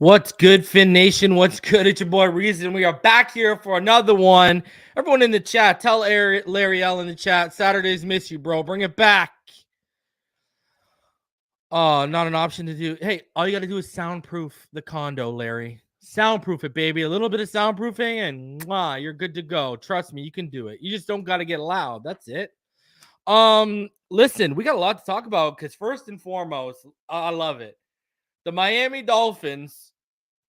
What's good, Finn Nation? What's good? It's your boy Reason. We are back here for another one. Everyone in the chat, tell Larry L in the chat. Saturdays miss you, bro. Bring it back. Oh, not an option to do. Hey, all you got to do is soundproof the condo, Larry. Soundproof it, baby. A little bit of soundproofing and you're good to go. Trust me, you can do it. You just don't got to get loud. That's it. Listen, we got a lot to talk about because first and foremost, I love it. The Miami Dolphins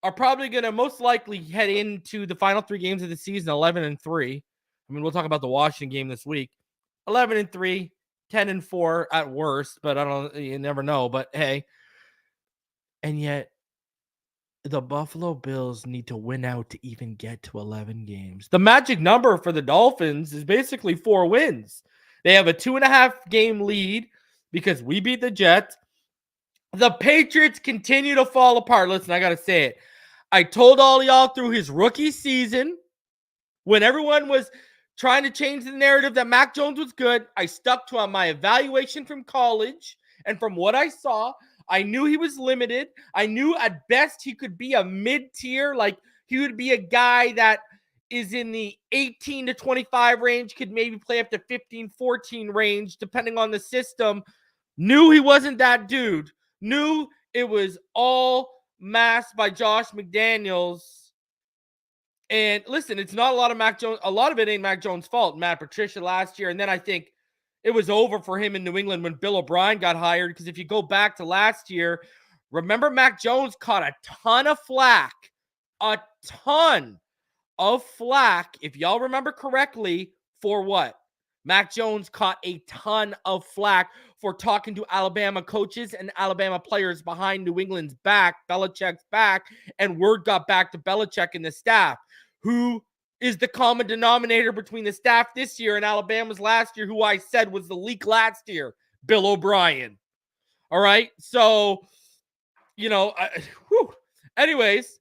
are probably going to most likely head into the final 3 games of the season 11-3. I mean, we'll talk about the Washington game this week. 11-3, 10-4 at worst, but you never know. But hey, and yet the Buffalo Bills need to win out to even get to 11 games. The magic number for the Dolphins is basically 4 wins. They have a 2.5 game lead because we beat the Jets. The Patriots continue to fall apart. Listen, I got to say it. I told all y'all through his rookie season, when everyone was trying to change the narrative that Mac Jones was good, I stuck to my evaluation from college. And from what I saw, I knew he was limited. I knew at best he could be a mid-tier. Like he would be a guy that is in the 18 to 25 range, could maybe play up to 15, 14 range, depending on the system. Knew he wasn't that dude. Knew it was all masked by Josh McDaniels. And listen, it's not a lot of Mac Jones. A lot of it ain't Mac Jones' fault. Matt Patricia last year. And then I think it was over for him in New England when Bill O'Brien got hired. Because if you go back to last year, remember Mac Jones caught a ton of flack. A ton of flack, if y'all remember correctly, for what? Mac Jones caught a ton of flack for talking to Alabama coaches and Alabama players behind New England's back, Belichick's back, and word got back to Belichick and the staff. Who is the common denominator between the staff this year and Alabama's last year, who I said was the leak last year? Bill O'Brien. All right? So, anyways,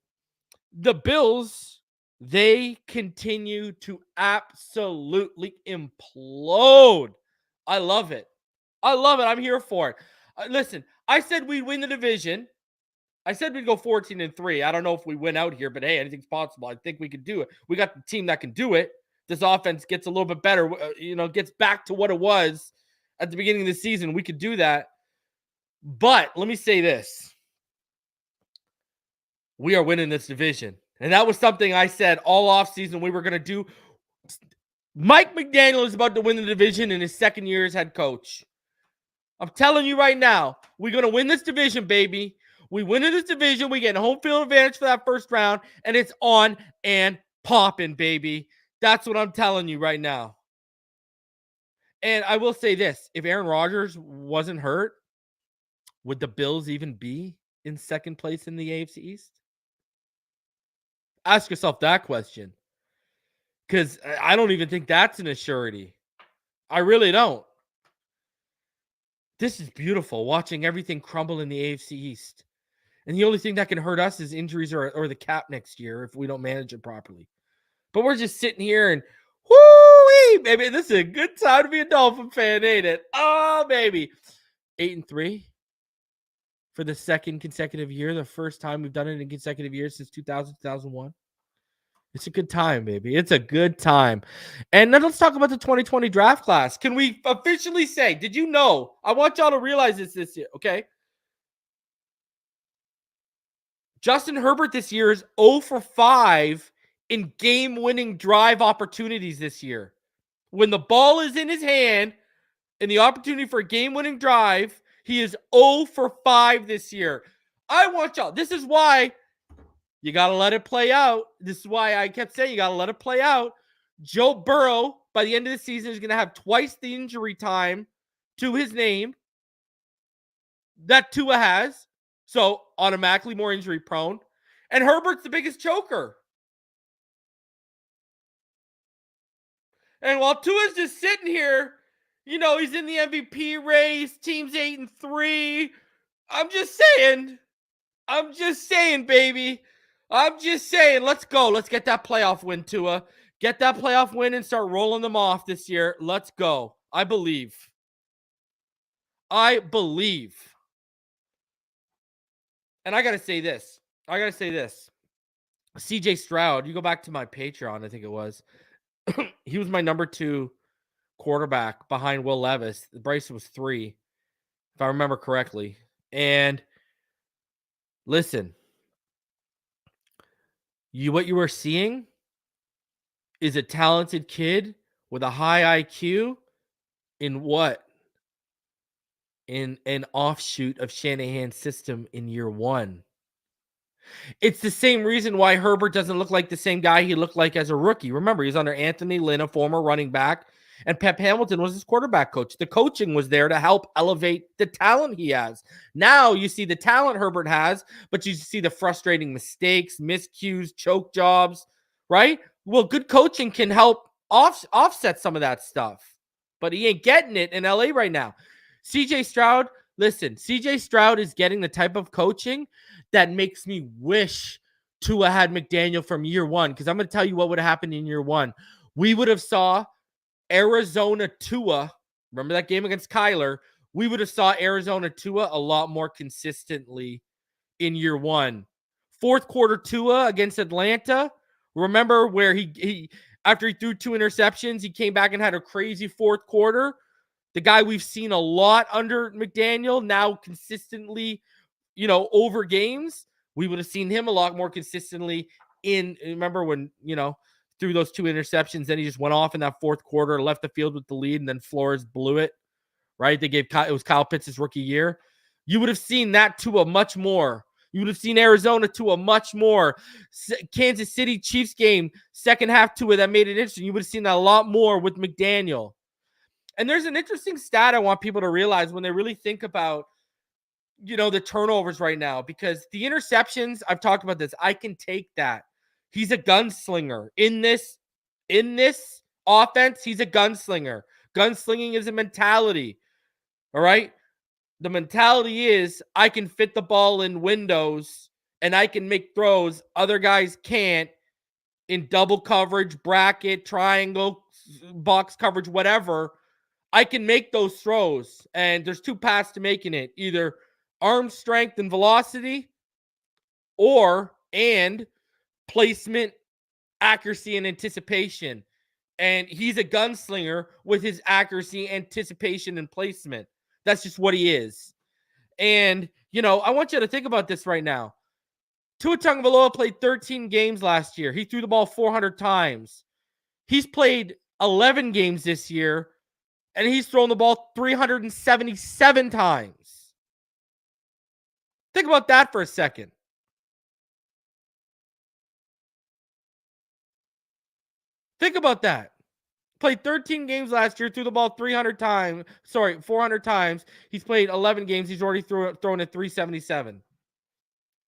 the Bills, they continue to absolutely implode. I love it. I'm here for it. Listen, I said we'd win the division. I said we'd go 14-3. I don't know if we win out here, but hey, anything's possible. I think we could do it. We got the team that can do it. This offense gets a little bit better, gets back to what it was at the beginning of the season. We could do that. But let me say this. We are winning this division. And that was something I said all offseason we were going to do. Mike McDaniel is about to win the division in his second year as head coach. I'm telling you right now, we're going to win this division, baby. We win in this division. We get a home field advantage for that first round, and it's on and popping, baby. That's what I'm telling you right now. And I will say this. If Aaron Rodgers wasn't hurt, would the Bills even be in second place in the AFC East? Ask yourself that question. Because I don't even think that's an assurity. I really don't. This is beautiful, watching everything crumble in the AFC East. And the only thing that can hurt us is injuries or the cap next year if we don't manage it properly. But we're just sitting here and, whoo-wee, baby, this is a good time to be a Dolphin fan, ain't it? Oh, baby. 8-3 for the second consecutive year. The first time we've done it in consecutive years since 2000, 2001. It's a good time, baby. It's a good time. And then let's talk about the 2020 draft class. Can we officially say, did you know? I want y'all to realize this year, okay? Justin Herbert this year is 0 for 5 in game-winning drive opportunities this year. When the ball is in his hand and the opportunity for a game-winning drive, he is 0 for 5 this year. I want y'all. This is why you got to let it play out. This is why I kept saying you got to let it play out. Joe Burrow, by the end of the season, is going to have twice the injury time to his name that Tua has. So, automatically more injury prone. And Herbert's the biggest choker. And while Tua's just sitting here, he's in the MVP race. Team's 8-3. I'm just saying, baby. I'm just saying, let's go. Let's get that playoff win, Tua. Get that playoff win and start rolling them off this year. Let's go. I believe. And I got to say this. I got to say this. CJ Stroud, you go back to my Patreon, I think it was. He was my number 2 quarterback behind Will Levis. Bryson was 3, if I remember correctly. And listen, what you were seeing is a talented kid with a high IQ in what? In an offshoot of Shanahan's system in year 1. It's the same reason why Herbert doesn't look like the same guy he looked like as a rookie. Remember, he's under Anthony Lynn, a former running back, and Pep Hamilton was his quarterback coach. The coaching was there to help elevate the talent he has. Now you see the talent Herbert has, but you see the frustrating mistakes, miscues, choke jobs, right? Well, good coaching can help offset some of that stuff, but he ain't getting it in LA right now. CJ Stroud, listen, CJ Stroud is getting the type of coaching that makes me wish Tua had McDaniel from year 1, because I'm going to tell you what would have happened in year 1. We would have saw Arizona Tua. Remember that game against Kyler? We would have saw Arizona Tua a lot more consistently in year 1. Fourth quarter Tua against Atlanta. Remember where he after he threw 2 interceptions, he came back and had a crazy fourth quarter. The guy we've seen a lot under McDaniel, now consistently, over games. We would have seen him a lot more consistently remember when, threw those 2 interceptions, then he just went off in that fourth quarter, left the field with the lead, and then Flores blew it, right? It was Kyle Pitts' rookie year. You would have seen that to a much more. You would have seen Arizona to a much more. Kansas City Chiefs game, second half to it, that made it interesting. You would have seen that a lot more with McDaniel. And there's an interesting stat I want people to realize when they really think about, the turnovers right now, because the interceptions, I've talked about this, I can take that. He's a gunslinger. In this offense, he's a gunslinger. Gunslinging is a mentality. All right? The mentality is I can fit the ball in windows and I can make throws other guys can't in double coverage, bracket, triangle, box coverage, whatever. I can make those throws, and there's 2 paths to making it. Either arm strength and velocity, and placement, accuracy, and anticipation. And he's a gunslinger with his accuracy, anticipation, and placement. That's just what he is. And, I want you to think about this right now. Tua Tagovailoa played 13 games last year. He threw the ball 400 times. He's played 11 games this year, and he's thrown the ball 377 times. Think about that for a second. Think about that. Played 13 games last year, threw the ball 400 times. He's played 11 games. He's already thrown at 377.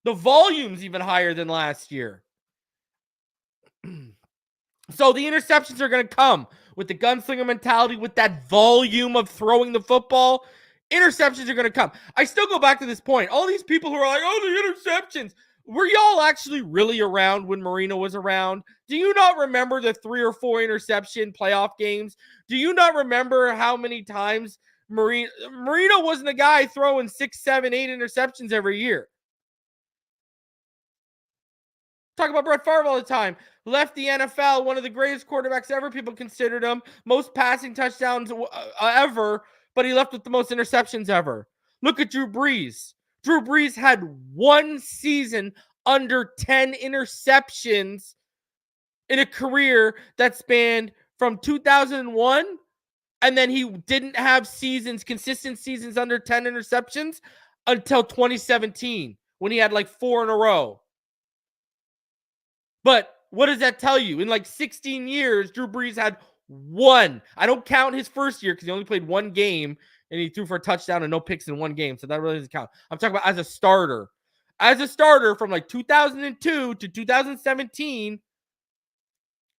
The volume's even higher than last year. So the interceptions are going to come with the gunslinger mentality, with that volume of throwing the football. Interceptions are going to come. I still go back to this point. All these people who are like, oh, the interceptions. Were y'all actually really around when Marino was around? Do you not remember the 3 or 4 interception playoff games? Do you not remember how many times Marino wasn't a guy throwing 6, 7, 8 interceptions every year? Talk about Brett Favre all the time. Left the NFL, one of the greatest quarterbacks ever. People considered him. Most passing touchdowns ever, but he left with the most interceptions ever. Look at Drew Brees. Drew Brees had 1 season under 10 interceptions in a career that spanned from 2001, and then he didn't have consistent seasons under 10 interceptions until 2017 when he had like 4 in a row. But what does that tell you? In like 16 years, Drew Brees had 1. I don't count his first year because he only played 1 game and he threw for a touchdown and no picks in 1 game. So that really doesn't count. I'm talking about as a starter. As a starter from like 2002 to 2017,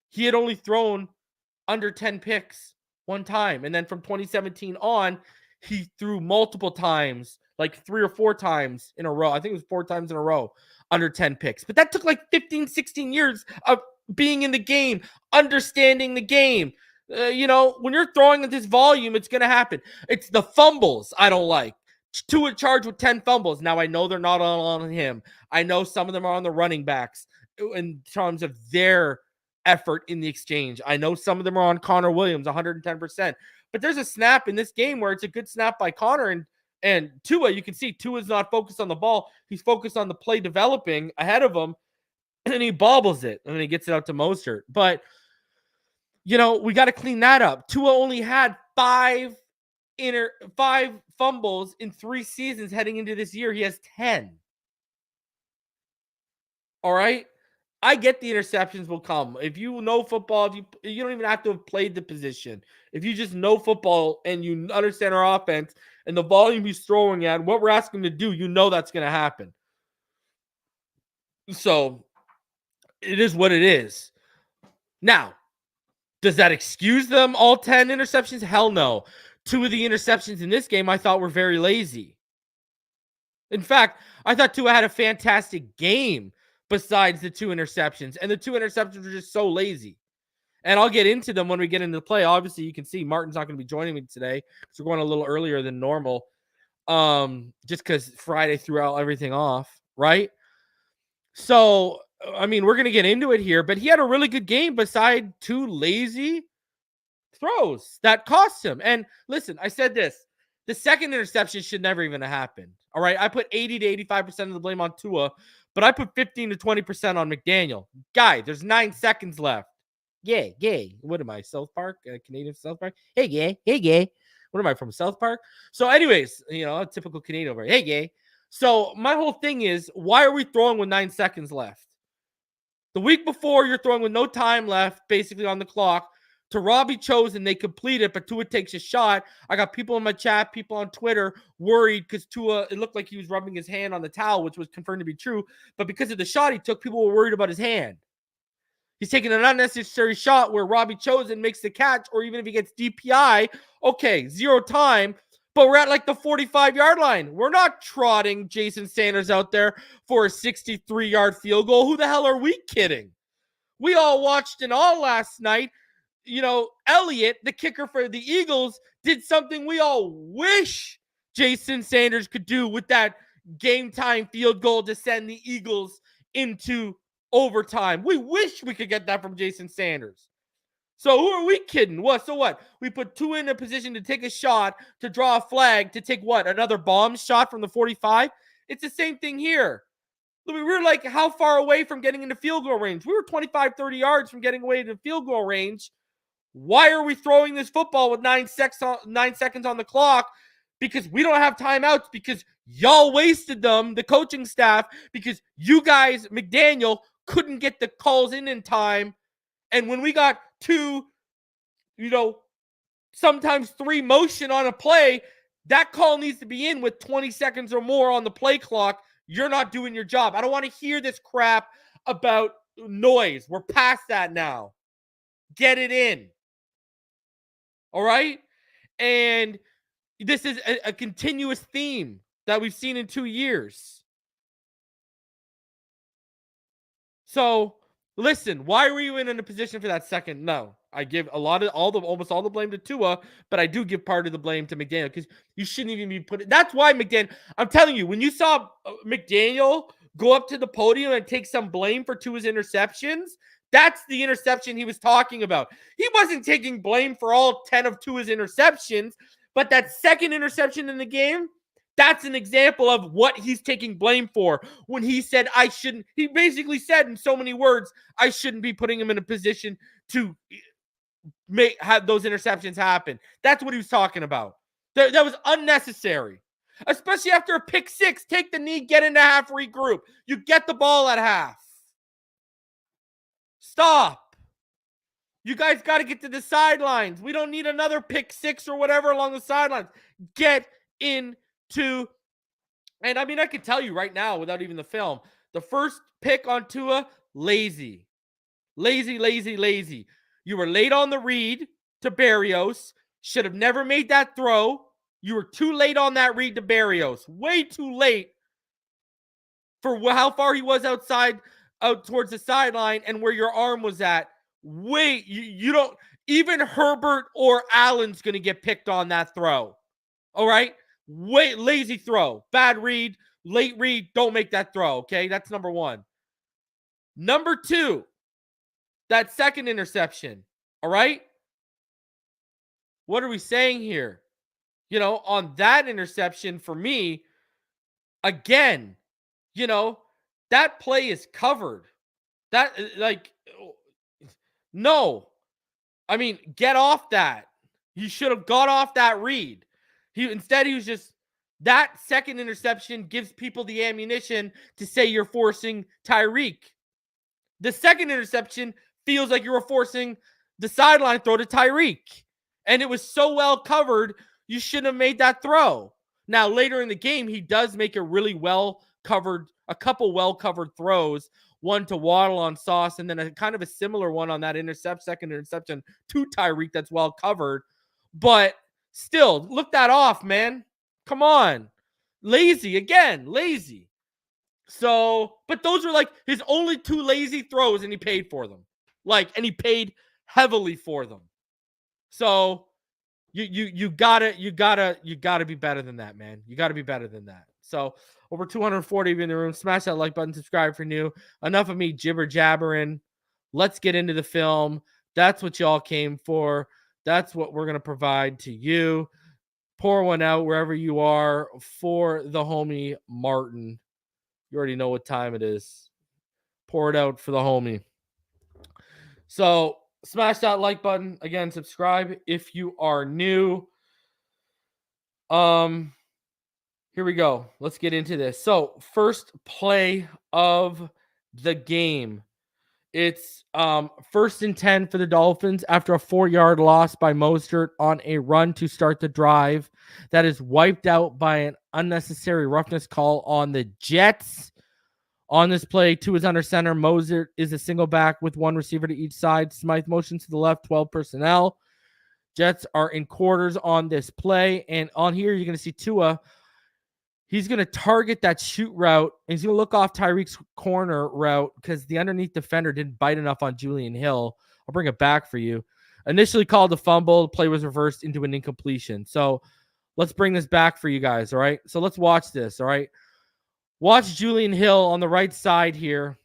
he had only thrown under 10 picks 1 time. And then from 2017 on, he threw multiple times, like 3 or 4 times in a row. I think it was 4 times in a row under 10 picks. But that took like 15, 16 years of being in the game, understanding the game. When you're throwing at this volume, it's going to happen. It's the fumbles I don't like. Tua charged with 10 fumbles. Now, I know they're not all on him. I know some of them are on the running backs in terms of their effort in the exchange. I know some of them are on Connor Williams, 110%. But there's a snap in this game where it's a good snap by Connor and Tua. You can see Tua's not focused on the ball. He's focused on the play developing ahead of him, and he bobbles it, and then he gets it out to Mostert. But, we got to clean that up. Tua only had five fumbles in 3 seasons heading into this year. He has 10. All right. I get the interceptions will come. If you know football, if you don't even have to have played the position. If you just know football and you understand our offense and the volume he's throwing at, what we're asking him to do, that's going to happen. So it is what it is. Now, does that excuse them all 10 interceptions? Hell no. 2 of the interceptions in this game I thought were very lazy. In fact, I thought Tua had a fantastic game besides the 2 interceptions. And the 2 interceptions were just so lazy. And I'll get into them when we get into the play. Obviously, you can see Martin's not going to be joining me today because we're going a little earlier than normal. Just because Friday threw out everything off, right? So, we're going to get into it here. But he had a really good game beside 2 lazy throws that cost him. And listen, I said this. The second interception should never even have happened. All right, I put 80 to 85% of the blame on Tua, but I put 15 to 20% on McDaniel. Guy, there's 9 seconds left. Yeah. What am I, South Park? Canadian South Park? Hey, gay. What am I, from South Park? So anyways, a typical Canadian over here. Hey, gay. So my whole thing is, why are we throwing with 9 seconds left? The week before, you're throwing with no time left, basically on the clock. To Robbie Chosen, they complete it, but Tua takes a shot. I got people in my chat, people on Twitter worried because Tua, it looked like he was rubbing his hand on the towel, which was confirmed to be true. But because of the shot he took, people were worried about his hand. He's taking an unnecessary shot where Robbie Chosen makes the catch, or even if he gets DPI, okay, 0 time. But we're at like the 45-yard line. We're not trotting Jason Sanders out there for a 63-yard field goal. Who the hell are we kidding? We all watched it all last night. Elliott, the kicker for the Eagles, did something we all wish Jason Sanders could do with that game-time field goal to send the Eagles into overtime. We wish we could get that from Jason Sanders. So who are we kidding? So what? We put Tua in a position to take a shot, to draw a flag, to take what? Another bomb shot from the 45? It's the same thing here. We were like how far away from getting into field goal range? We were 25, 30 yards from getting away to field goal range. Why are we throwing this football with 9 seconds on the clock? Because we don't have timeouts, because y'all wasted them, the coaching staff, because you guys, McDaniel, couldn't get the calls in time. And when we got 2, sometimes 3 motion on a play, that call needs to be in with 20 seconds or more on the play clock. You're not doing your job. I don't want to hear this crap about noise. We're past that now. Get it in. All right? And this is a continuous theme that we've seen in 2 years. So, listen, why were you in a position for that second? No. I give almost all the blame to Tua, but I do give part of the blame to McDaniel because you shouldn't even be putting. That's why McDaniel. I'm telling you, when you saw McDaniel go up to the podium and take some blame for Tua's interceptions, that's the interception he was talking about. He wasn't taking blame for all 10 of Tua's interceptions, but that second interception in the game, that's an example of what he's taking blame for. When he said, he basically said in so many words, I shouldn't be putting him in a position to have those interceptions happen. That's what he was talking about. That was unnecessary. Especially after a pick 6, take the knee, get into half, regroup. You get the ball at half. Stop. You guys got to get to the sidelines. We don't need another pick 6 or whatever along the sidelines. Get into, and I can tell you right now without even the film, the first pick on Tua, lazy. Lazy. You were late on the read to Berrios. Should have never made that throw. You were too late on that read to Berrios. Way too late for how far he was out towards the sideline and where your arm was at. Wait, you don't, even Herbert or Allen's going to get picked on that throw. All right? Lazy throw, bad read, late read. Don't make that throw. Okay, that's number one. Number two, that second interception. All right, what are we saying here? On that interception for me, again, that play is covered. That no. I mean, get off that. He should have got off that read. Instead he was just that second interception gives people the ammunition to say you're forcing Tyreek. The second interception feels like you were forcing the sideline throw to Tyreek. And it was so well covered, you shouldn't have made that throw. Now, later in the game, he does make a couple well-covered throws, one to Waddle on Sauce, and then a kind of a similar one on that second interception to Tyreek that's well covered. But still, look that off, man. Come on. Lazy. So, but those are like his only two lazy throws, and he paid for them. And he paid heavily for them. So you gotta be better than that, man. You gotta be better than that. So over 240 of you in the room. Smash that like button, subscribe for new. Enough of me jibber jabbering. Let's get into the film. That's what y'all came for. That's what we're gonna provide to you. Pour one out wherever you are for the homie Martin. You already know what time it is. Pour it out for the homie. So smash that like button. Again, subscribe if you are new. Here we go. Let's get into this. So first play of the game. It's 1st and 10 for the Dolphins after a 4-yard loss by Mostert on a run to start the drive. That is wiped out by an unnecessary roughness call on the Jets. On this play, Tua is under center. Mostert is a single back with one receiver to each side. Smythe motions to the left, 12 personnel. Jets are in quarters on this play. And on here, you're going to see Tua. He's going to target that shoot route. And he's going to look off Tyreek's corner route because the underneath defender didn't bite enough on Julian Hill. I'll bring it back for you. Initially called a fumble. The play was reversed into an incompletion. So let's bring this back for you guys, all right? So let's watch this, all right? Watch Julian Hill on the right side here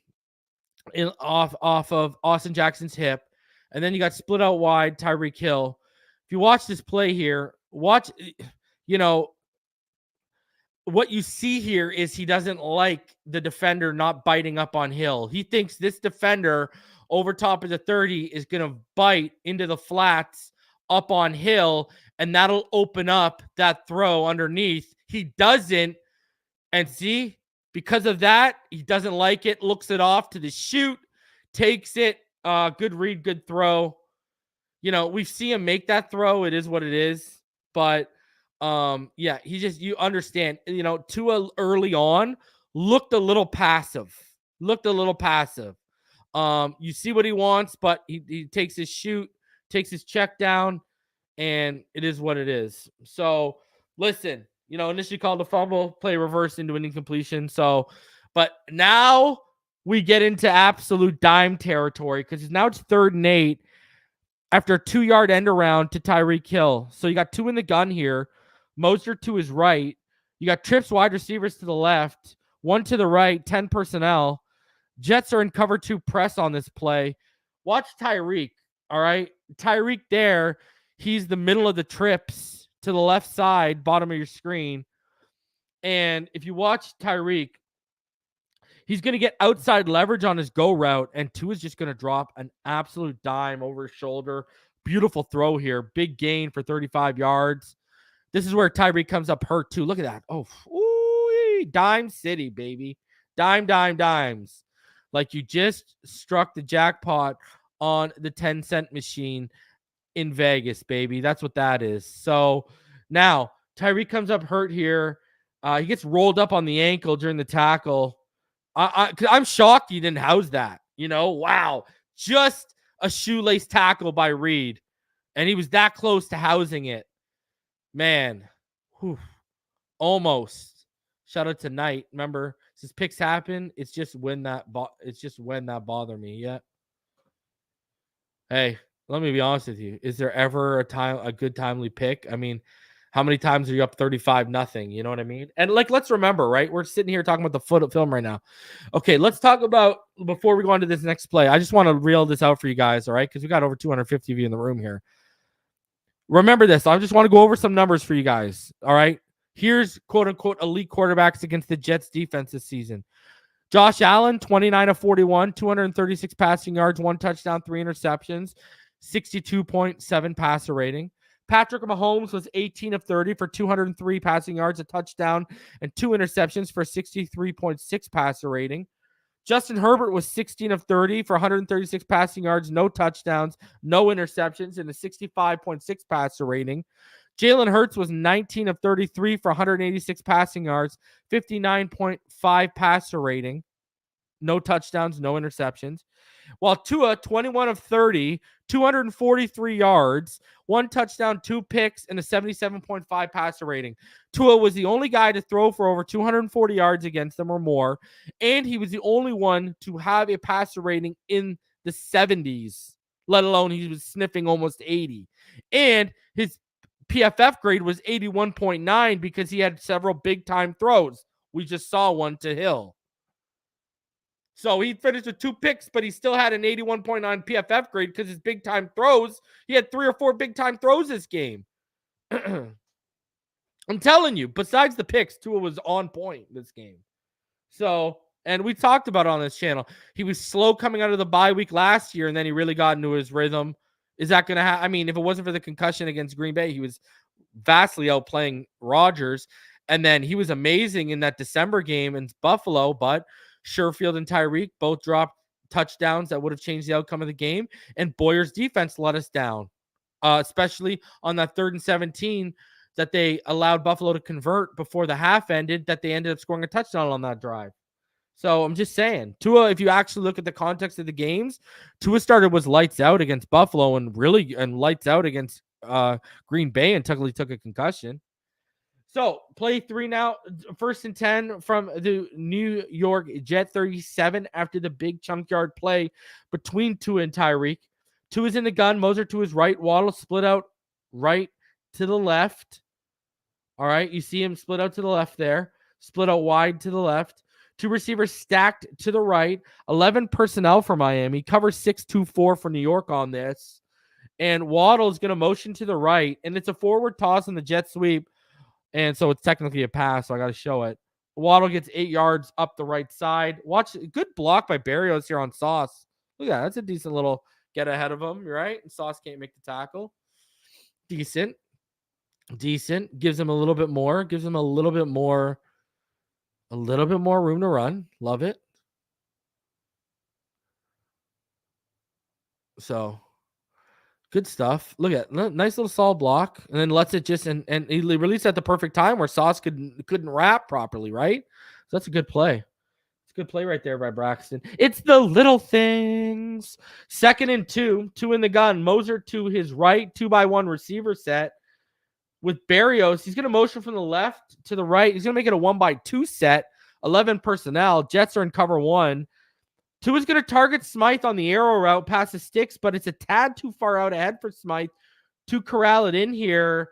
off of Austin Jackson's hip. And then you got split out wide Tyreek Hill. If you watch this play here, what you see here is he doesn't like the defender not biting up on Hill. He thinks this defender over top of the 30 is going to bite into the flats up on Hill, and that'll open up that throw underneath. He doesn't. And see, because of that, he doesn't like it, looks it off to the shoot, takes it. Good read, good throw. We see him make that throw. It is what it is. But yeah, you understand, Tua early on looked a little passive. You see what he wants, but he takes his shoot, takes his check down, and it is what it is. So listen, initially called a fumble, play reversed into an incompletion. So, but now we get into absolute dime territory because now it's 3rd and 8 after a 2-yard end around to Tyreek Hill. So you got 2 in the gun here. Mostert to his right. You got trips wide receivers to the left, 1 to the right, 10 personnel. Jets are in cover 2 press on this play. Watch Tyreek, all right? Tyreek there, he's the middle of the trips to the left side, bottom of your screen. And if you watch Tyreek, he's going to get outside leverage on his go route, and Tua is just going to drop an absolute dime over his shoulder. Beautiful throw here. Big gain for 35 yards. This is where Tyreek comes up hurt too. Look at that. Oh, ooh, dime city, baby. Dimes. Like you just struck the jackpot on the 10-cent machine in Vegas, baby. That's what that is. So now Tyreek comes up hurt here. He gets rolled up on the ankle during the tackle. I'm shocked he didn't house that. Wow. Just a shoelace tackle by Reed. And he was that close to housing it. Man. Whew. Almost. Shout out to Knight. Remember, since picks happen, it's just when that bother me. Yeah. Hey, let me be honest with you. Is there ever a good timely pick? I mean, How many times are you up 35-0? You know what I mean? And like, let's remember, right? We're sitting here talking about the foot film right now. Okay, let's talk about, before we go on to this next play, I just want to reel this out for you guys, all right? Because we got over 250 of you in the room here. Remember this. I just want to go over some numbers for you guys, all right? Here's quote-unquote elite quarterbacks against the Jets defense this season. Josh Allen, 29 of 41, 236 passing yards, 1 touchdown, 3 interceptions, 62.7 passer rating. Patrick Mahomes was 18 of 30 for 203 passing yards, a touchdown, and 2 interceptions for 63.6 passer rating. Justin Herbert was 16 of 30 for 136 passing yards, no touchdowns, no interceptions, and a 65.6 passer rating. Jalen Hurts was 19 of 33 for 186 passing yards, 59.5 passer rating, no touchdowns, no interceptions. While Tua, 21 of 30, 243 yards, 1 touchdown, 2 picks, and a 77.5 passer rating. Tua was the only guy to throw for over 240 yards against them or more, and he was the only one to have a passer rating in the 70s, let alone he was sniffing almost 80. And his PFF grade was 81.9 because he had several big-time throws. We just saw one to Hill. So he finished with 2 picks, but he still had an 81.9 PFF grade because his big-time throws, he had 3 or 4 big-time throws this game. I'm telling you, besides the picks, Tua was on point this game. So, and we talked about it on this channel. He was slow coming out of the bye week last year, and then he really got into his rhythm. Is that going to happen? I mean, if it wasn't for the concussion against Green Bay, he was vastly outplaying Rodgers. And then he was amazing in that December game in Buffalo, but Sherfield and Tyreek both dropped touchdowns that would have changed the outcome of the game. And Boyer's defense let us down, especially on that 3rd and 17 that they allowed Buffalo to convert before the half ended, that they ended up scoring a touchdown on that drive. So I'm just saying, Tua, if you actually look at the context of the games, Tua started was lights out against Buffalo and lights out against Green Bay until he took a concussion. So play 3 now, 1st and 10 from the New York Jet 37 after the big chunk yard play between Tua and Tyreek. Tua's in the gun, Moser to his right, Waddle split out right to the left. All right, you see him split out to the left there, split out wide to the left. 2 receivers stacked to the right. 11 personnel for Miami. Cover 6-2-4 for New York on this. And Waddle is going to motion to the right. And it's a forward toss in the jet sweep. And so it's technically a pass, so I got to show it. Waddle gets 8 yards up the right side. Watch, good block by Berrios here on Sauce. Look at that. That's a decent little get ahead of him, right? And Sauce can't make the tackle. Decent. Gives him a little bit more. Gives him a little bit more room to run. Love it. So good stuff. Look at nice little solid block, and then lets it just and he released at the perfect time where Sauce couldn't wrap properly, right? So that's a good play. It's a good play right there by Braxton. It's the little things. 2nd and 2 in the gun. Moser to his right, 2-by-1 receiver set with Berrios. He's going to motion from the left to the right. He's going to make it a 1-by-2 set. 11 personnel. Jets are in cover 1. Tua's going to target Smythe on the arrow route past the sticks, but it's a tad too far out ahead for Smythe to corral it in here.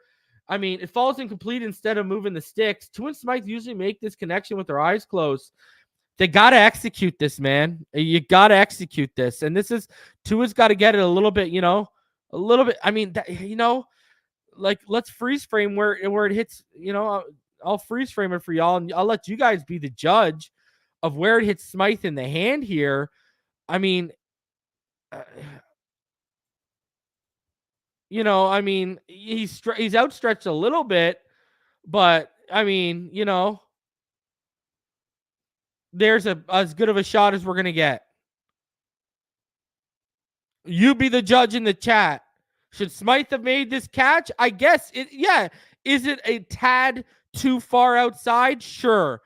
I mean, it falls incomplete instead of moving the sticks. Tua and Smythe usually make this connection with their eyes closed. They got to execute this, man. You got to execute this. And this is, Tua's got to get it a little bit, a little bit. I mean, like, let's freeze frame where it hits, I'll freeze frame it for y'all, and I'll let you guys be the judge of where it hits Smythe in the hand here. I mean, he's outstretched a little bit, but I mean, there's as good of a shot as we're going to get. You be the judge in the chat. Should Smythe have made this catch? I guess yeah. Is it a tad too far outside? Sure.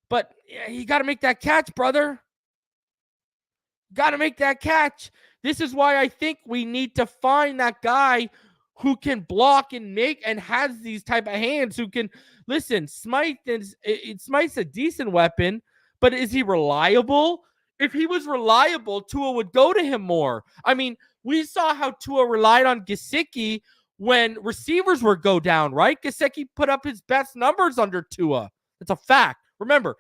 But you got to make that catch, brother. Got to make that catch. This is why I think we need to find that guy who can block and make and has these type of hands who can listen. Smythe's a decent weapon, but is he reliable? If he was reliable, Tua would go to him more. I mean, we saw how Tua relied on Gesicki when receivers were go down, right? Gesicki put up his best numbers under Tua. It's a fact. Remember,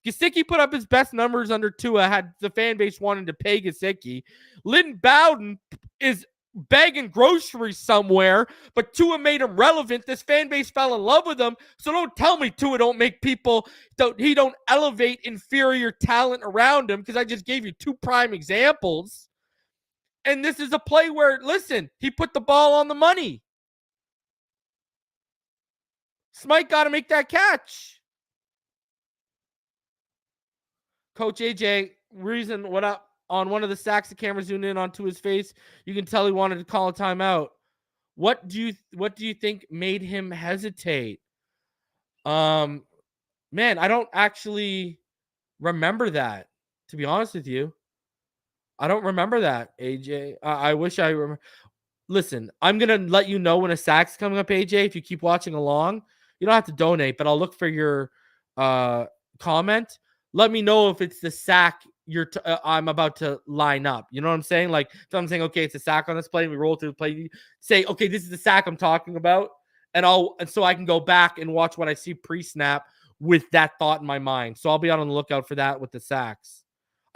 Gesicki put up his best numbers under Tua, had the fan base wanting to pay Gesicki. Lynn Bowden is bagging groceries somewhere, but Tua made him relevant. This fan base fell in love with him. So don't tell me Tua don't make people, he don't elevate inferior talent around him, because I just gave you 2 prime examples. And this is a play where, listen, he put the ball on the money. Smite got to make that catch. Coach AJ, reason what up on one of the sacks, the camera zoomed in onto his face. You can tell he wanted to call a timeout. What do you think made him hesitate? Man, I don't actually remember that, to be honest with you. I don't remember that, AJ. I wish I remember. Listen, I'm going to let you know when a sack's coming up, AJ, if you keep watching along. You don't have to donate, but I'll look for your comment. Let me know if it's the sack I'm about to line up. You know what I'm saying? Like, if I'm saying, okay, it's a sack on this play, we roll through the play, say, okay, this is the sack I'm talking about, and so I can go back and watch what I see pre-snap with that thought in my mind. So I'll be on the lookout for that with the sacks.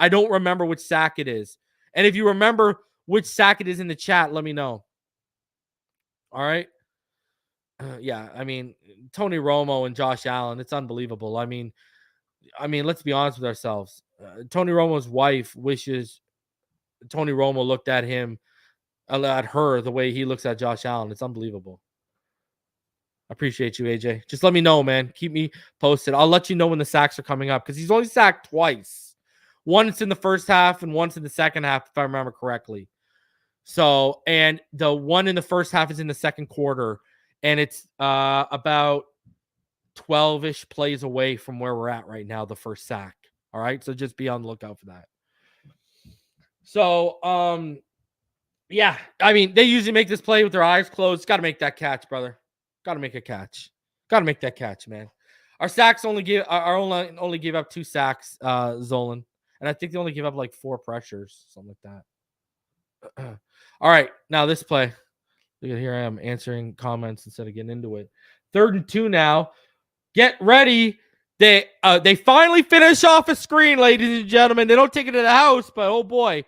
I don't remember which sack it is. And if you remember which sack it is in the chat, let me know. All right? Yeah, I mean, Tony Romo and Josh Allen, it's unbelievable. I mean, let's be honest with ourselves. Tony Romo's wife wishes Tony Romo looked at her the way he looks at Josh Allen. It's unbelievable. I appreciate you, AJ. Just let me know, man. Keep me posted. I'll let you know when the sacks are coming up, because he's only sacked twice. Once in the first half and once in the second half, if I remember correctly. So, and the one in the first half is in the second quarter, and it's about 12-ish plays away from where we're at right now, the first sack. All right, so just be on the lookout for that. So, yeah, I mean, they usually make this play with their eyes closed. Got to make that catch, brother. Got to make a catch. Got to make that catch, man. Our sacks only give up 2 sacks, Zolan, and I think they only give up like 4 pressures, something like that. All right, now this play. Look at here, I am answering comments instead of getting into it. 3rd and 2 now. Get ready. They finally finish off a screen, ladies and gentlemen. They don't take it to the house, but oh boy.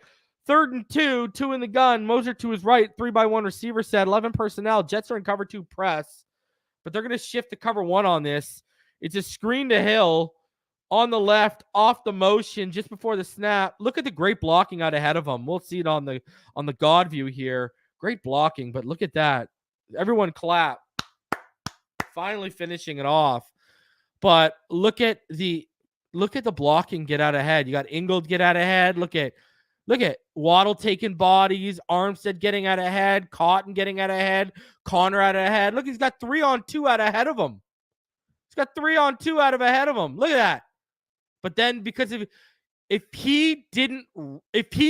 3rd and 2, 2 in the gun. Moser to his right, 3-by-1 receiver set, 11 personnel. Jets are in cover 2 press, but they're going to shift to cover 1 on this. It's a screen to Hill on the left, off the motion just before the snap. Look at the great blocking out ahead of him. We'll see it on the God view here. Great blocking, but look at that. Everyone clap. Finally finishing it off. But look at the blocking get out ahead. You got Ingold get out ahead. Look at Waddle taking bodies, Armstead getting out ahead, Cotton getting out ahead, Connor out ahead. Look, he's got 3-on-2 out ahead of him. He's got 3-on-2 out of ahead of him. Look at that. But then because if he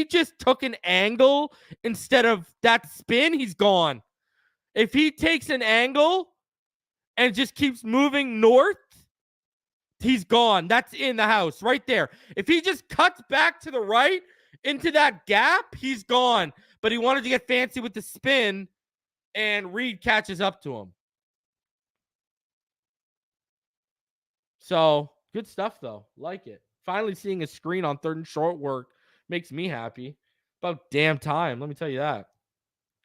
just took an angle instead of that spin, he's gone. If he takes an angle and just keeps moving north, he's gone. That's in the house right there. If he just cuts back to the right into that gap, he's gone. But he wanted to get fancy with the spin, and Reed catches up to him. So, good stuff, though. Like it. Finally seeing a screen on 3rd and short work makes me happy. About damn time, let me tell you that.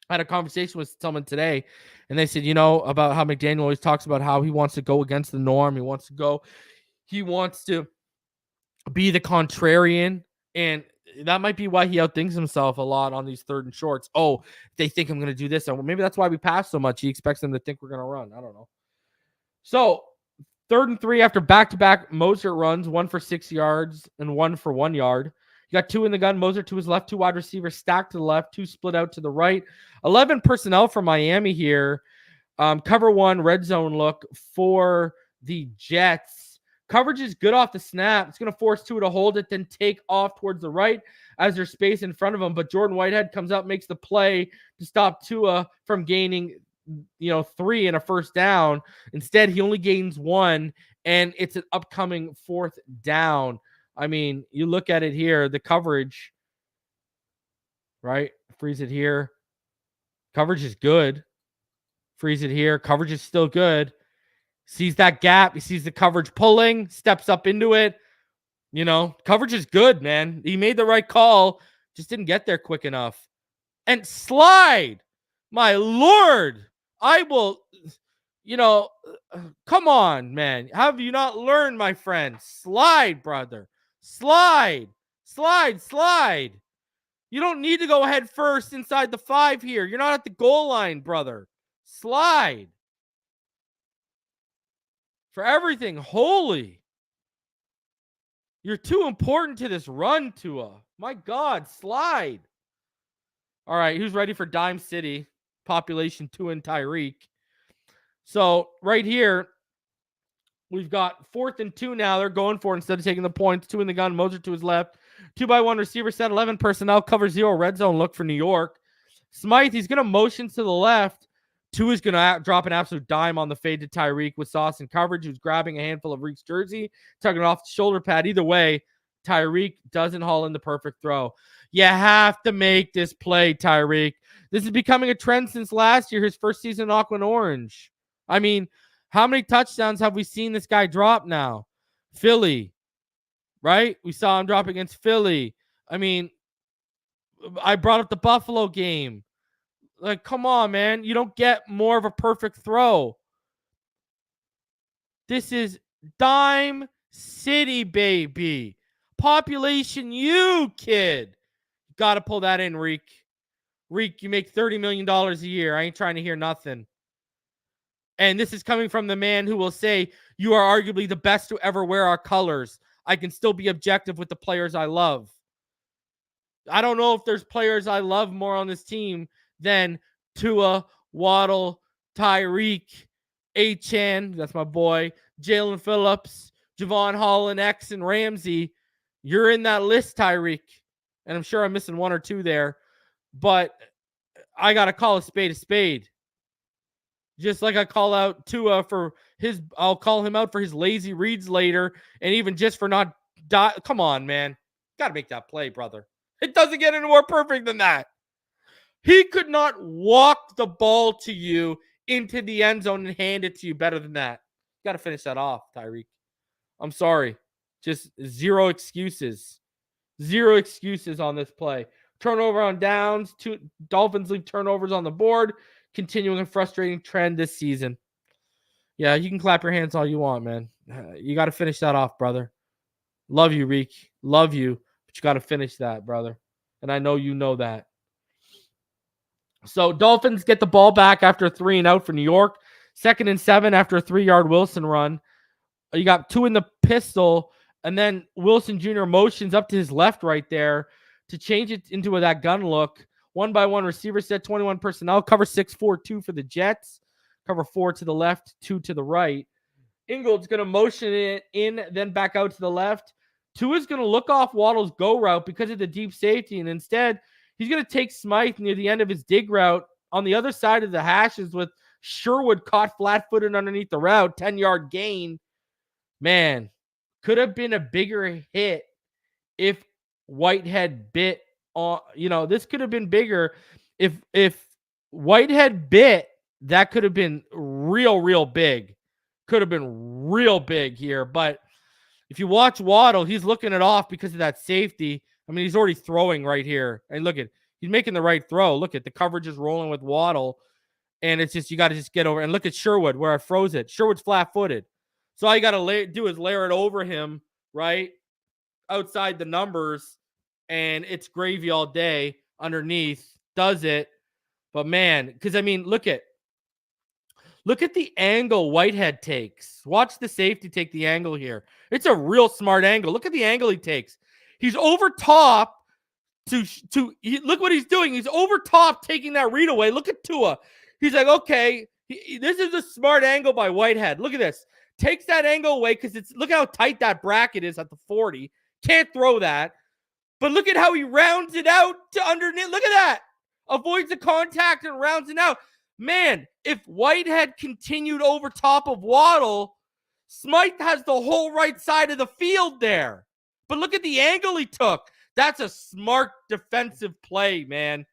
I had a conversation with someone today, and they said, about how McDaniel always talks about how he wants to go against the norm. He wants to be the contrarian, and that might be why he outthinks himself a lot on these 3rd and shorts. Oh, they think I'm going to do this. Or maybe that's why we pass so much. He expects them to think we're going to run. I don't know. So 3rd and 3 after back-to-back Moser runs, 1 for 6 yards and 1 for 1 yard. You got 2 in the gun. Moser to his left, 2 wide receivers stacked to the left, 2 split out to the right. 11 personnel for Miami here. Cover 1 red zone look for the Jets. Coverage is good off the snap. It's going to force Tua to hold it, then take off towards the right as there's space in front of him. But Jordan Whitehead comes up, makes the play to stop Tua from gaining 3 and a first down. Instead, he only gains 1, and it's an upcoming 4th down. I mean, you look at it here, the coverage, right? Freeze it here. Coverage is good. Freeze it here. Coverage is still good. Sees that gap. He sees the coverage pulling, steps up into it. Coverage is good, man. He made the right call. Just didn't get there quick enough. And slide. My Lord. I will, come on, man. Have you not learned, my friend? Slide, brother. Slide. You don't need to go head first inside the 5 here. You're not at the goal line, brother. Slide. For everything, holy. You're too important to this run, Tua. My God, slide. All right, who's ready for Dime City? Population 2 and Tyreek. So right here, we've got 4th and 2 now. They're going for it instead of taking the points. 2 in the gun. Moser to his left. 2-by-1 receiver set. 11 personnel. Cover 0. Red zone look for New York. Smythe, he's going to motion to the left. 2 is going to drop an absolute dime on the fade to Tyreek with Sauce in coverage, who's grabbing a handful of Reek's jersey, tugging it off the shoulder pad. Either way, Tyreek doesn't haul in the perfect throw. You have to make this play, Tyreek. This is becoming a trend since last year, his first season in Auckland Orange. I mean, how many touchdowns have we seen this guy drop now? Philly, right? We saw him drop against Philly. I mean, I brought up the Buffalo game. Like, come on, man. You don't get more of a perfect throw. This is Dime City, baby. Population U, kid. Got to pull that in, Reek. Reek, you make $30 million a year. I ain't trying to hear nothing. And this is coming from the man who will say, you are arguably the best to ever wear our colors. I can still be objective with the players I love. I don't know if there's players I love more on this team than Tua, Waddle, Tyreek, Achane, that's my boy, Jalen Phillips, Javon Holland, X, and Ramsey. You're in that list, Tyreek. And I'm sure I'm missing 1 or 2 there. But I got to call a spade a spade. Just like I call out Tua for I'll call him out for his lazy reads later. And even just for not, come on, man. Got to make that play, brother. It doesn't get any more perfect than that. He could not walk the ball to you into the end zone and hand it to you better than that. Got to finish that off, Tyreek. I'm sorry. Just zero excuses. Zero excuses on this play. Turnover on downs. 2 Dolphins leave turnovers on the board. Continuing a frustrating trend this season. Yeah, you can clap your hands all you want, man. You got to finish that off, brother. Love you, Reek. Love you. But you got to finish that, brother. And I know you know that. So Dolphins get the ball back after 3 and out for New York. 2nd and 7 after a 3-yard Wilson run. You got 2 in the pistol, and then Wilson Jr. motions up to his left right there to change it into that gun look. 1-by-1 receiver set, 21 personnel. Cover 6-4-2 for the Jets. Cover 4 to the left, 2 to the right. Ingold's going to motion it in, then back out to the left. Tua's going to look off Waddle's go route because of the deep safety, and instead he's going to take Smythe near the end of his dig route on the other side of the hashes with Sherwood caught flat-footed underneath the route, 10-yard gain. Man, could have been a bigger hit if Whitehead bit on, this could have been bigger. If Whitehead bit, that could have been real big. Could have been real big here. But if you watch Waddle, he's looking it off because of that safety. I mean, he's already throwing right here. And look at, he's making the right throw. Look at the coverage is rolling with Waddle. And it's just, you got to just get over. And look at Sherwood where I froze it. Sherwood's flat-footed. So all you got to do is layer it over him, right? Outside the numbers. And it's gravy all day underneath. Does it. But man, because I mean, look at the angle Whitehead takes. Watch the safety take the angle here. It's a real smart angle. Look at the angle he takes. He's over top look what he's doing. He's over top taking that read away. Look at Tua. He's like, okay, this is a smart angle by Whitehead. Look at this. Takes that angle away because look how tight that bracket is at the 40. Can't throw that. But look at how he rounds it out to underneath. Look at that. Avoids the contact and rounds it out. Man, if Whitehead continued over top of Waddle, Smythe has the whole right side of the field there. But look at the angle he took. That's a smart defensive play, man.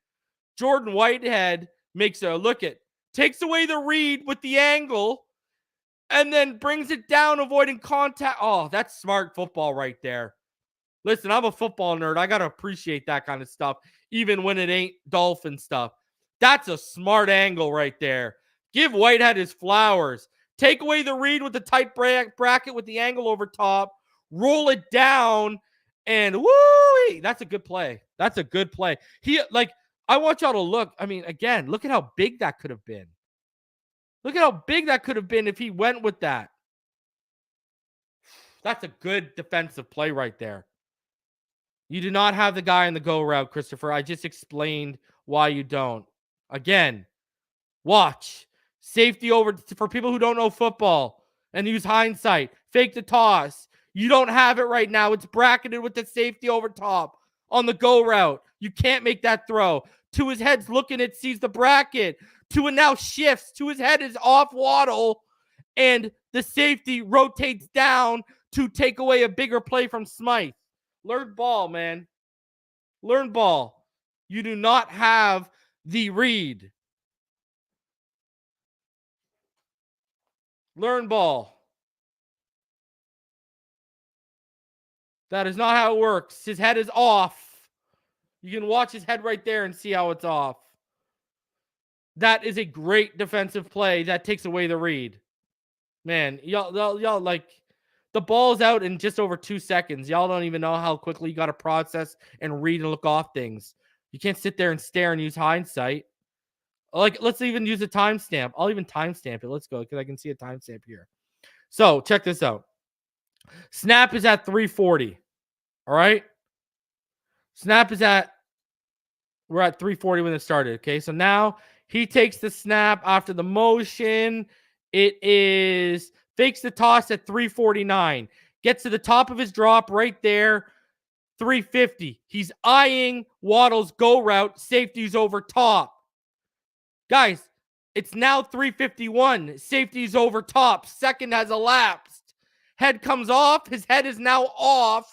Jordan Whitehead makes a look at takes away the read with the angle, and then brings it down, avoiding contact. Oh, that's smart football right there. Listen, I'm a football nerd. I got to appreciate that kind of stuff, even when it ain't Dolphin stuff. That's a smart angle right there. Give Whitehead his flowers. Take away the read with the tight bracket with the angle over top. Roll it down, and woo! That's a good play. That's a good play. I want y'all to look. I mean, again, look at how big that could have been. Look at how big that could have been if he went with that. That's a good defensive play right there. You do not have the guy in the go route, Christopher. I just explained why you don't. Again, watch. Safety over for people who don't know football and use hindsight. Fake the toss. You don't have it right now. It's bracketed with the safety over top on the go route. You can't make that throw. Tua's head's looking, it sees the bracket. Tua now shifts. Tua's head is off Waddle, and the safety rotates down to take away a bigger play from Smythe. Learn ball, man. Learn ball. You do not have the read. Learn ball. That is not how it works. His head is off. You can watch his head right there and see how it's off. That is a great defensive play that takes away the read. Man, y'all like, the ball's out in just over 2 seconds. Y'all don't even know how quickly you got to process and read and look off things. You can't sit there and stare and use hindsight. Like, let's even use a timestamp. I'll even timestamp it. Let's go, because I can see a timestamp here. So check this out. Snap is at 3:40. All right. Snap is we're at 3:40 when it started. Okay. So now he takes the snap after the motion. It is fakes the toss at 3:49. Gets to the top of his drop right there. 3:50. He's eyeing Waddle's go route. Safety's over top. Guys, it's now 3:51. Safety's over top. Second has elapsed. Head comes off. His head is now off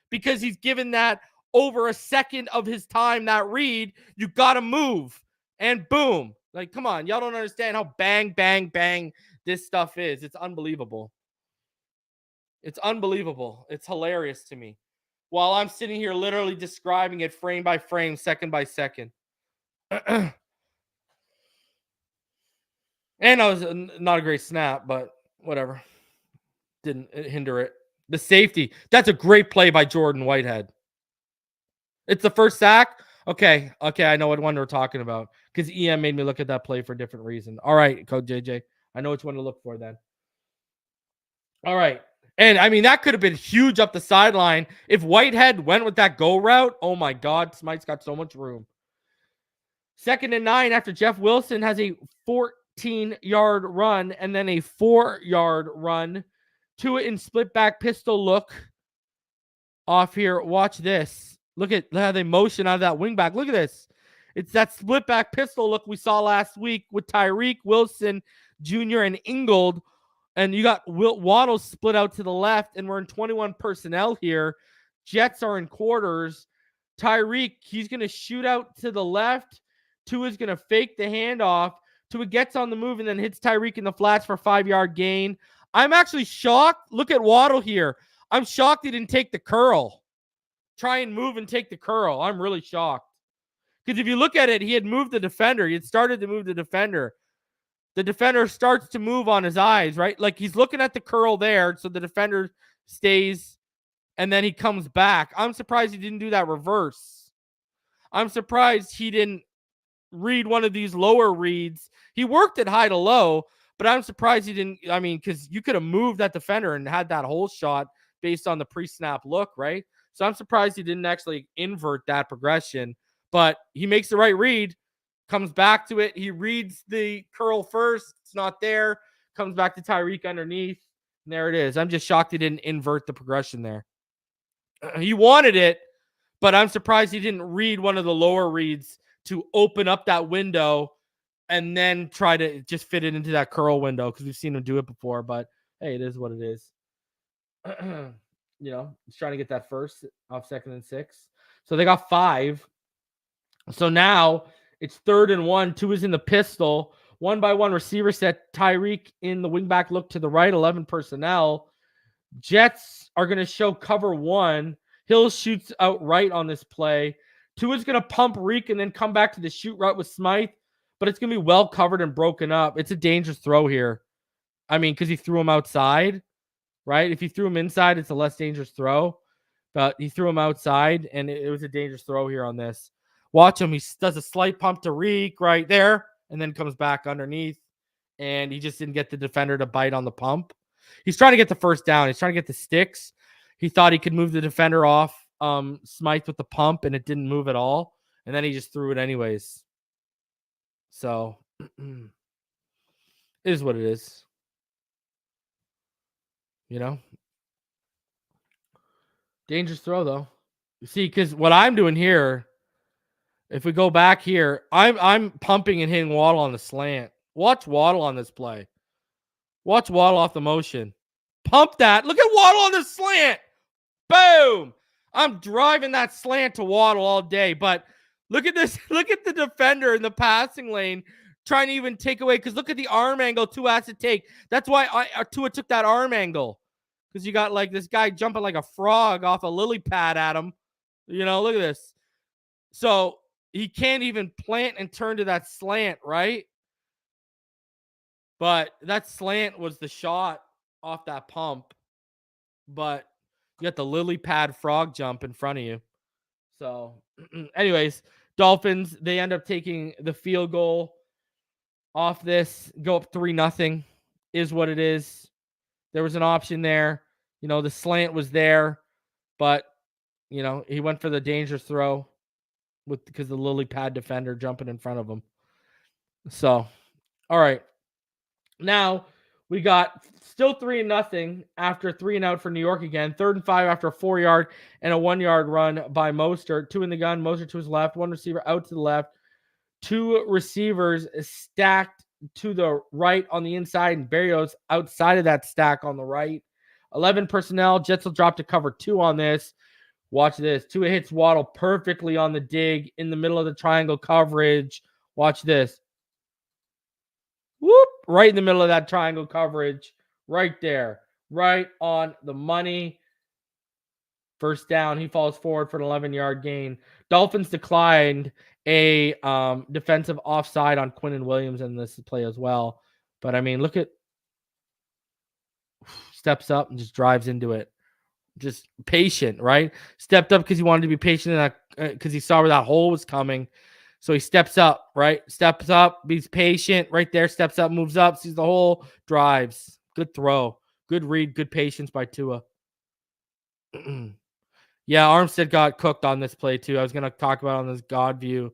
because he's given that over a second of his time, that read. You got to move. And boom. Like, come on. Y'all don't understand how bang, bang, bang this stuff is. It's unbelievable. It's unbelievable. It's hilarious to me. While I'm sitting here literally describing it frame by frame, second by second. And that was not a great snap, but whatever. Didn't hinder it. The safety. That's a great play by Jordan Whitehead. It's the first sack. Okay. I know what one we're talking about, because EM made me look at that play for a different reason. All right, Coach JJ. I know which one to look for then. All right. And I mean, that could have been huge up the sideline. If Whitehead went with that go route, oh my God, Smite's got so much room. 2nd and 9 after Jeff Wilson has a 14-yard run and then a 4-yard run. Tua in split back pistol look off here. Watch this. Look at how they motion out of that wing back. Look at this. It's that split back pistol look we saw last week with Tyreek, Wilson Jr., and Ingold. And you got Waddle split out to the left, and we're in 21 personnel here. Jets are in quarters. Tyreek, he's going to shoot out to the left. Tua's going to fake the handoff. Tua gets on the move and then hits Tyreek in the flats for a 5-yard gain. I'm actually shocked. Look at Waddle here. I'm shocked he didn't take the curl. Try and move and take the curl. I'm really shocked. Because if you look at it, he had moved the defender. He had started to move the defender. The defender starts to move on his eyes, right? Like, he's looking at the curl there, so the defender stays, and then he comes back. I'm surprised he didn't do that reverse. I'm surprised he didn't read one of these lower reads. He worked it high to low, but I'm surprised he didn't. I mean, because you could have moved that defender and had that whole shot based on the pre-snap look, right? So I'm surprised he didn't actually invert that progression, but he makes the right read, comes back to it. He reads the curl first. It's not there. Comes back to Tyreek underneath. And there it is. I'm just shocked he didn't invert the progression there. He wanted it, but I'm surprised he didn't read one of the lower reads to open up that window and then try to just fit it into that curl window, because we've seen him do it before. But hey, it is what it is. You know, he's trying to get that first off 2nd and 6. So they got 5. So now it's 3rd and 1. Tua's in the pistol. One by one receiver set. Tyreek in the wingback look to the right, 11 personnel. Jets are going to show cover one. Hill shoots out right on this play. Tua's going to pump Reek and then come back to the shoot route with Smythe, but it's going to be well covered and broken up. It's a dangerous throw here. I mean, because he threw him outside, right? If he threw him inside, it's a less dangerous throw. But he threw him outside, and it was a dangerous throw here on this. Watch him. He does a slight pump to Reek right there, and then comes back underneath. And he just didn't get the defender to bite on the pump. He's trying to get the first down. He's trying to get the sticks. He thought he could move the defender off Smythe with the pump, and it didn't move at all. And then he just threw it anyways. So, it is what it is. You know? Dangerous throw, though. You see, because what I'm doing here, if we go back here, I'm pumping and hitting Waddle on the slant. Watch Waddle on this play. Watch Waddle off the motion. Pump that. Look at Waddle on the slant. Boom. I'm driving that slant to Waddle all day. But look at this. Look at the defender in the passing lane trying to even take away. Because look at the arm angle Tua has to take. That's why Tua took that arm angle. Because you got like this guy jumping like a frog off a lily pad at him. You know, look at this. So he can't even plant and turn to that slant, right? But that slant was the shot off that pump. But you got the lily pad frog jump in front of you. So, anyways, Dolphins, they end up taking the field goal off this, go up 3-0, is what it is. There was an option there. You know, the slant was there, but, you know, he went for the dangerous throw because the lily pad defender jumping in front of him. So, all right. Now, we got still 3-0 after 3-and-out for New York again. 3rd and 5 after a 4-yard and a 1-yard run by Mostert. 2 in the gun. Mostert to his left. 1 receiver out to the left. 2 receivers stacked to the right on the inside, and Berrios outside of that stack on the right. 11 personnel. Jets will drop to cover 2 on this. Watch this. Tua hits Waddle perfectly on the dig in the middle of the triangle coverage. Watch this. Whoop! Right in the middle of that triangle coverage. Right there. Right on the money. First down. He falls forward for an 11-yard gain. Dolphins declined a defensive offside on Quinnen Williams in this play as well. But, I mean, look at steps up and just drives into it. Just patient, right? Stepped up because he wanted to be patient because he saw where that hole was coming. So he steps up, right? Steps up, be patient right there, steps up, moves up, sees the hole, drives. Good throw. Good read, good patience by Tua. Yeah, Armstead got cooked on this play too. I was going to talk about it on this God view.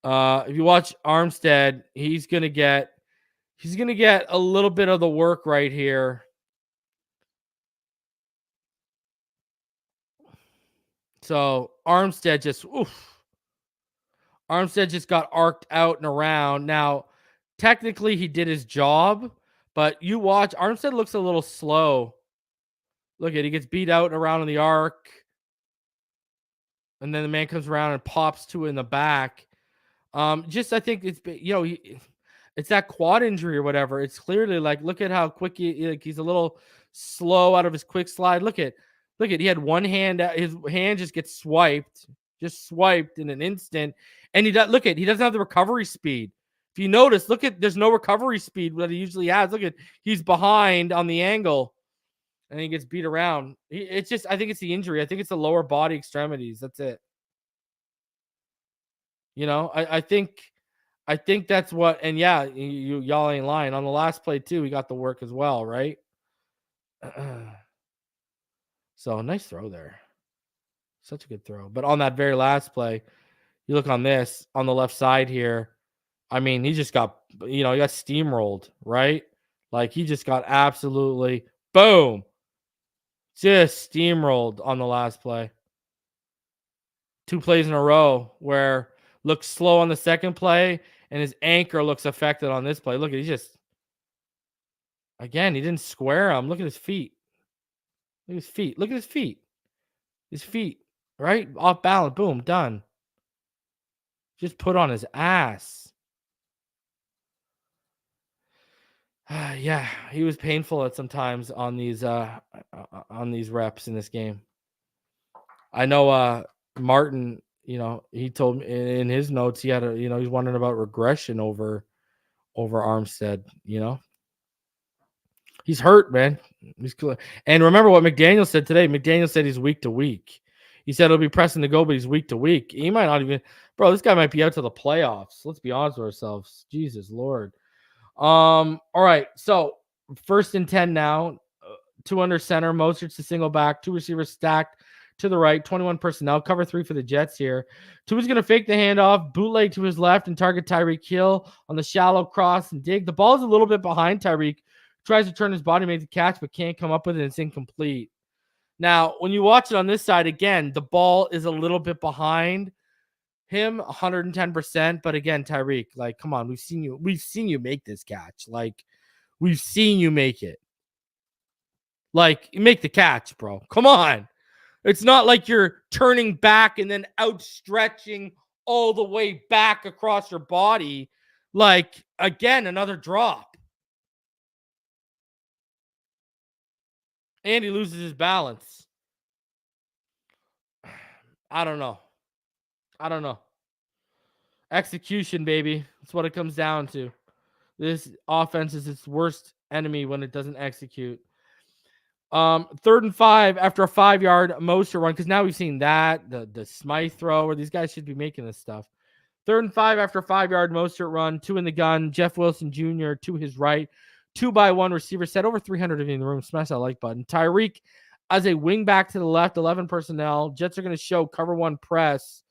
If you watch Armstead, he's going to get a little bit of the work right here. So Armstead just got arced out and around. Now, technically he did his job, but you watch, Armstead looks a little slow. Look at, he gets beat out and around in the arc. And then the man comes around and pops to in the back. I think it's, it's that quad injury or whatever. It's clearly like, look at how quick he's a little slow out of his quick slide. Look at, he had one hand, his hand just gets swiped in an instant. And he doesn't have the recovery speed. If you notice, there's no recovery speed that he usually has. Look at, he's behind on the angle and he gets beat around. I think it's the injury. I think it's the lower body extremities. That's it. I think that's what, and yeah, y'all ain't lying. On the last play too, he got the work as well, right? So nice throw there. Such a good throw. But on that very last play, you look on this, on the left side here. I mean, he just got, he got steamrolled, right? Like he just got absolutely, boom, just steamrolled on the last play. 2 plays in a row where looks slow on the second play and his anchor looks affected on this play. Look at, he didn't square him. Look at his feet. Look at his feet. Look at his feet. His feet, right? Off balance. Boom, done. Just put on his ass. Yeah, he was painful at sometimes on these reps in this game. I know Martin, he told me in his notes he had he's wondering about regression over Armstead. He's hurt, man. He's cool. And remember what McDaniel said today. McDaniel said he's week to week. He said he'll be pressing to go, but he's week to week. He might not even, bro. This guy might be out to the playoffs. Let's be honest with ourselves. Jesus Lord. All right. So 1st and 10 now. Two under center. Mostert's the single back. Two receivers stacked to the right. 21 personnel. Cover 3 for the Jets here. Tua's going to fake the handoff, bootleg to his left, and target Tyreek Hill on the shallow cross and dig. The ball's a little bit behind Tyreek. Tries to turn his body, make the catch, but can't come up with it. It's incomplete. Now, when you watch it on this side, again, the ball is a little bit behind him, 110%. But again, Tyreek, like, come on, we've seen you make this catch. Like, we've seen you make it. Like, you make the catch, bro. Come on. It's not like you're turning back and then outstretching all the way back across your body. Like, again, another drop. And he loses his balance. I don't know. Execution, baby. That's what it comes down to. This offense is its worst enemy when it doesn't execute. 3rd and 5 after a 5-yard Mostert run, because now we've seen that, the Smythe throw, where these guys should be making this stuff. 3rd and 5 after a 5-yard Mostert run, 2 in the gun. Jeff Wilson Jr. to his right. 2-by-1 receiver set. Over 300 of you in the room. Smash that like button. Tyreek as a wing back to the left, 11 personnel. Jets are going to show cover 1 press.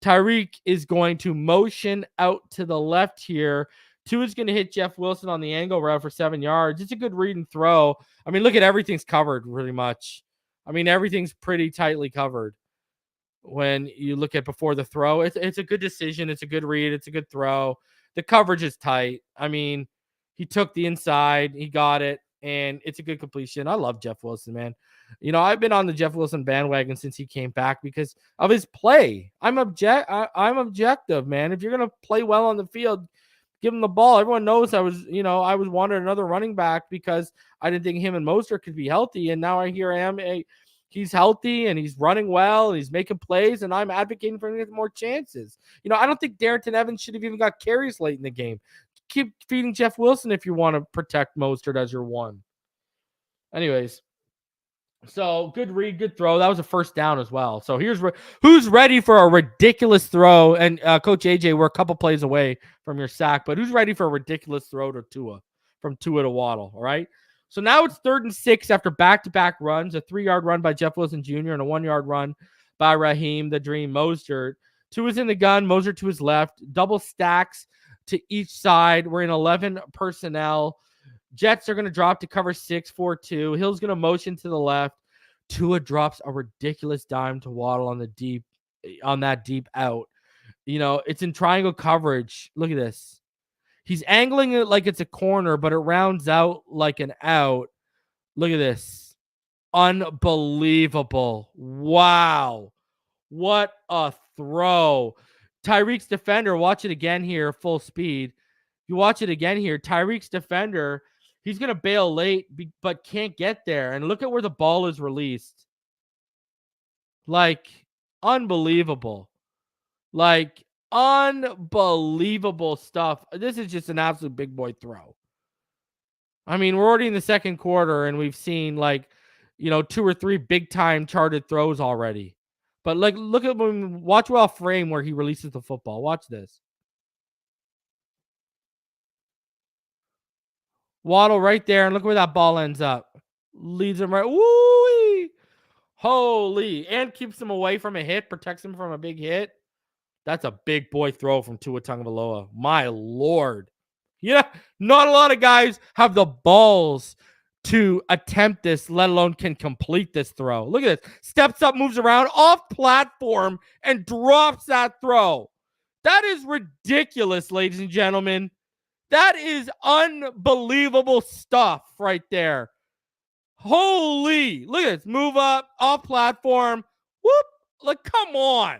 Tyreek is going to motion out to the left here. Tua is going to hit Jeff Wilson on the angle route for 7 yards. It's a good read and throw. I mean, look at everything's covered really much. I mean, everything's pretty tightly covered when you look at before the throw. It's a good decision. It's a good read. It's a good throw. The coverage is tight. I mean, he took the inside. He got it. And it's a good completion. I love Jeff Wilson, man. I've been on the Jeff Wilson bandwagon since he came back because of his play. I'm objective, man. If you're gonna play well on the field, give him the ball. Everyone knows I was wanted another running back because I didn't think him and Mostert could be healthy. And now I am. He's healthy and he's running well and he's making plays, and I'm advocating for him to get more chances. I don't think Darrington Evans should have even got carries late in the game. Keep feeding Jeff Wilson if you want to protect Mostert as your one. Anyways, so good read, good throw. That was a 1st down as well. So here's who's ready for a ridiculous throw. And Coach AJ, we're a couple plays away from your sack, but who's ready for a ridiculous throw to Tua, from Tua to Waddle? All right. So now it's 3rd and 6 after back-to-back runs, a 3-yard run by Jeff Wilson Jr. and a 1-yard run by Raheem the Dream Mostert. Tua's in the gun, Mostert to his left, double stacks to each side. We're in 11 personnel. Jets are going to drop to cover 6-4-2. Hill's going to motion to the left. Tua drops a ridiculous dime to Waddle on that deep out. It's in triangle coverage. Look at this. He's angling it like it's a corner, but it rounds out like an out. Look at this. Unbelievable. Wow. What a throw. Tyreek's defender, watch it again here, full speed. You watch it again here. Tyreek's defender, he's going to bail late, but can't get there. And look at where the ball is released. Like, unbelievable. Like, unbelievable stuff. This is just an absolute big boy throw. I mean, we're already in the 2nd quarter, and we've seen, 2 or 3 big-time charted throws already. But, look at watch well frame where he releases the football. Watch this. Waddle right there, and look where that ball ends up. Leads him right. Woo! Holy. And keeps him away from a hit, protects him from a big hit. That's a big boy throw from Tua Tagovailoa. My Lord. Yeah, not a lot of guys have the balls to attempt this, let alone can complete this throw. Look at this. Steps up, moves around, off platform, and drops that throw. That is ridiculous, ladies and gentlemen. That is unbelievable stuff right there. Holy. Look at this. Move up, off platform. Whoop. Like, come on.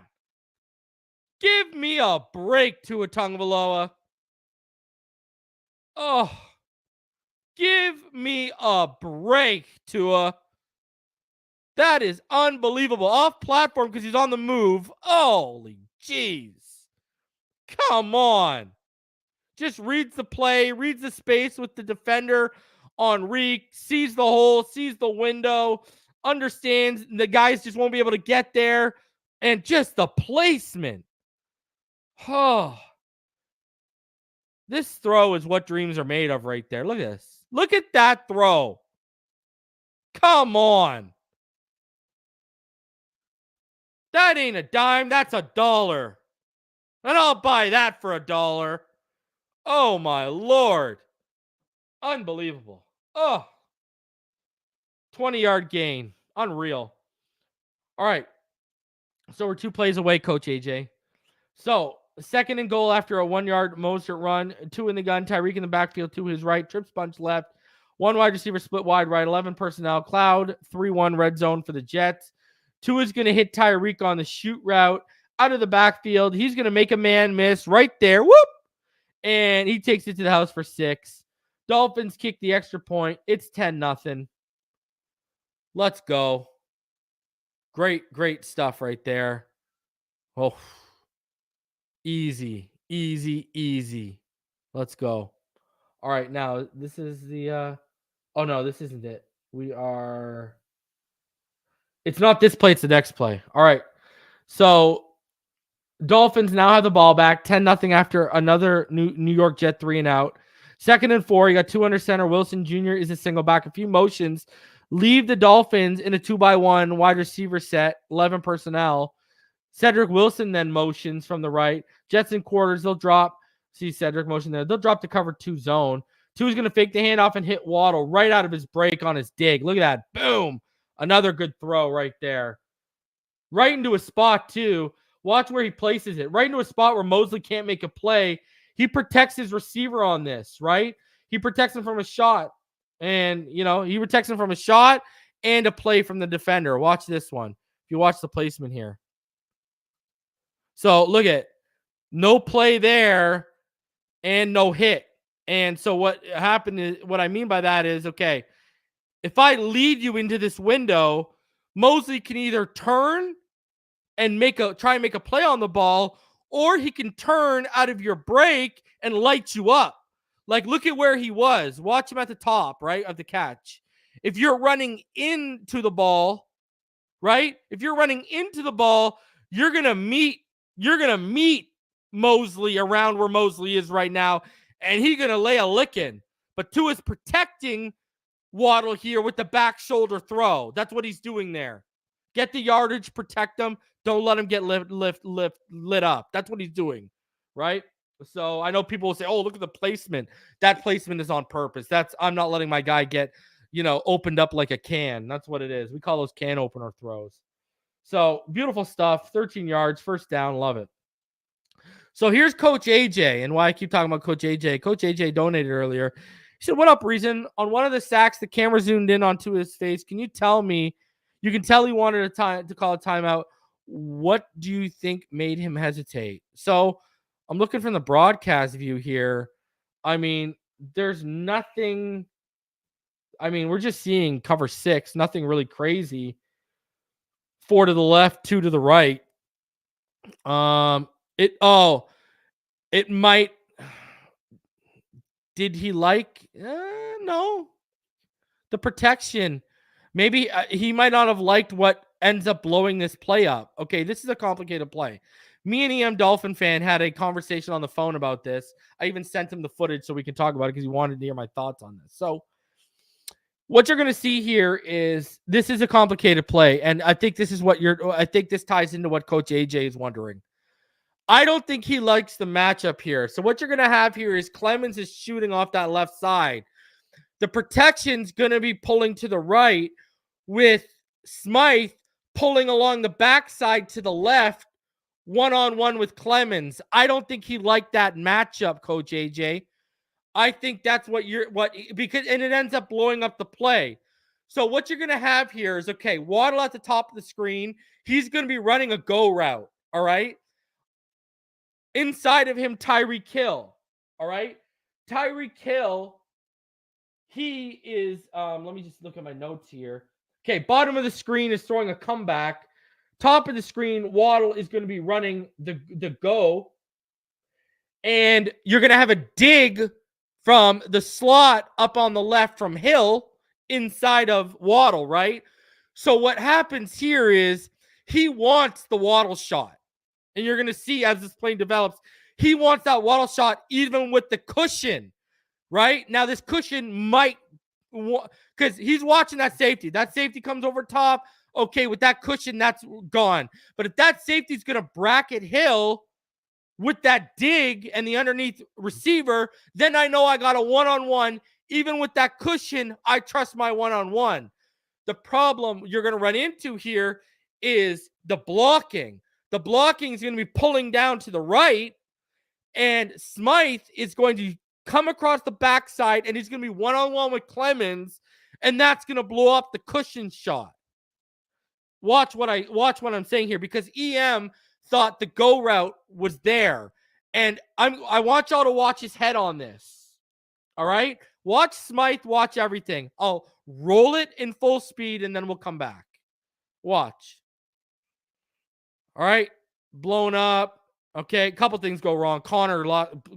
Give me a break, Tua Tagovailoa. Oh. Give me a break, Tua. That is unbelievable. Off platform because he's on the move. Holy jeez. Come on. Just reads the play, reads the space with the defender on Reek, sees the hole, sees the window, understands the guys just won't be able to get there, and just the placement. Oh, this throw is what dreams are made of right there. Look at this. Look at that throw. Come on. That ain't a dime. That's $1. And I'll buy that for $1. Oh, my Lord. Unbelievable. Oh, 20-yard gain. Unreal. All right. So we're 2 plays away, Coach AJ. So 2nd and goal after a 1-yard Mostert run. 2 in the gun. Tyreek in the backfield to his right. Trips bunch left. 1 wide receiver split wide right. 11 personnel. Cloud. 3-1 red zone for the Jets. 2 is going to hit Tyreek on the shoot route. Out of the backfield. He's going to make a man miss right there. Whoop! And he takes it to the house for 6. Dolphins kick the extra point. It's 10-0. Let's go. Great stuff right there. Oh, easy. Let's go. All right, now this is the oh no, this isn't it. It's not this play, it's the next play. All right. So Dolphins now have the ball back, 10-0 after another New York Jet 3 and out. 2nd and 4, you got 2 under center. Wilson Jr. is a single back. A few motions leave the Dolphins in a 2-by-1 wide receiver set, 11 personnel. Cedric Wilson then motions from the right. Jets in quarters, they'll drop. See Cedric motion there. They'll drop the cover 2 zone. 2 is going to fake the handoff and hit Waddle right out of his break on his dig. Look at that. Boom. Another good throw right there. Right into a spot, too. Watch where he places it. Right into a spot where Mosley can't make a play. He protects his receiver on this, right? He protects him from a shot. And, he protects him from a shot and a play from the defender. Watch this one. If you watch the placement here. So, look at no play there and no hit. And so what happened is, what I mean by that is, okay, if I lead you into this window, Mosley can either turn and try and make a play on the ball, or he can turn out of your break and light you up. Like, look at where he was. Watch him at the top, right, of the catch. If you're running into the ball, right? If you're running into the ball, you're gonna meet Mosley around where Mosley is right now, and he's gonna lay a licking. But Tua's protecting Waddle here with the back shoulder throw. That's what he's doing there. Get the yardage, protect him. Don't let him get lit up. That's what he's doing, right? So I know people will say, "Oh, look at the placement." That placement is on purpose. I'm not letting my guy get, opened up like a can. That's what it is. We call those can opener throws. So beautiful stuff. 13 yards, 1st down. Love it. So here's Coach AJ, and why I keep talking about Coach AJ. Coach AJ donated earlier. He said, "What up, Reason? On one of the sacks, the camera zoomed in onto his face. Can you tell me? You can tell he wanted to call a timeout. What do you think made him hesitate?" So I'm looking from the broadcast view here. I mean, there's nothing. I mean, we're just seeing cover 6. Nothing really crazy. 4 to the left, 2 to the right. It might. Did he like? No. The protection. Maybe he might not have liked what ends up blowing this play up. Okay, this is a complicated play. Me and EM Dolphin fan had a conversation on the phone about this. I even sent him the footage so we can talk about it because he wanted to hear my thoughts on this. So what you're going to see here is this is a complicated play. And I think this is I think this ties into what Coach AJ is wondering. I don't think he likes the matchup here. So what you're going to have here is Clemens is shooting off that left side. The protection's going to be pulling to the right with Smythe pulling along the backside to the left, one-on-one with Clemens. I don't think he liked that matchup, Coach AJ. I think that's because it ends up blowing up the play. So what you're going to have here is, okay, Waddle at the top of the screen. He's going to be running a go route, all right? Inside of him, Tyreek Hill, all right? Tyreek Hill, he is, let me just look at my notes here. Okay, bottom of the screen is throwing a comeback. Top of the screen, Waddle is going to be running the go. And you're going to have a dig from the slot up on the left from Hill inside of Waddle, right? So what happens here is he wants the Waddle shot. And you're going to see as this play develops, he wants that Waddle shot even with the cushion, right? Now this cushion might, because he's watching that safety. That safety comes over top. Okay, with that cushion, that's gone. But if that safety is going to bracket Hill with that dig and the underneath receiver, then I know I got a one-on-one. Even with that cushion, I trust my one-on-one. The problem you're going to run into here is the blocking. The blocking is going to be pulling down to the right, and Smythe is going to come across the backside, and he's going to be one-on-one with Clemens, and that's going to blow up the cushion shot. Watch what I'm saying here, because EM thought the go route was there. And I want y'all to watch his head on this. All right? Watch Smythe, watch everything. I'll roll it in full speed, and then we'll come back. Watch. All right? Blown up. Okay, a couple things go wrong. Connor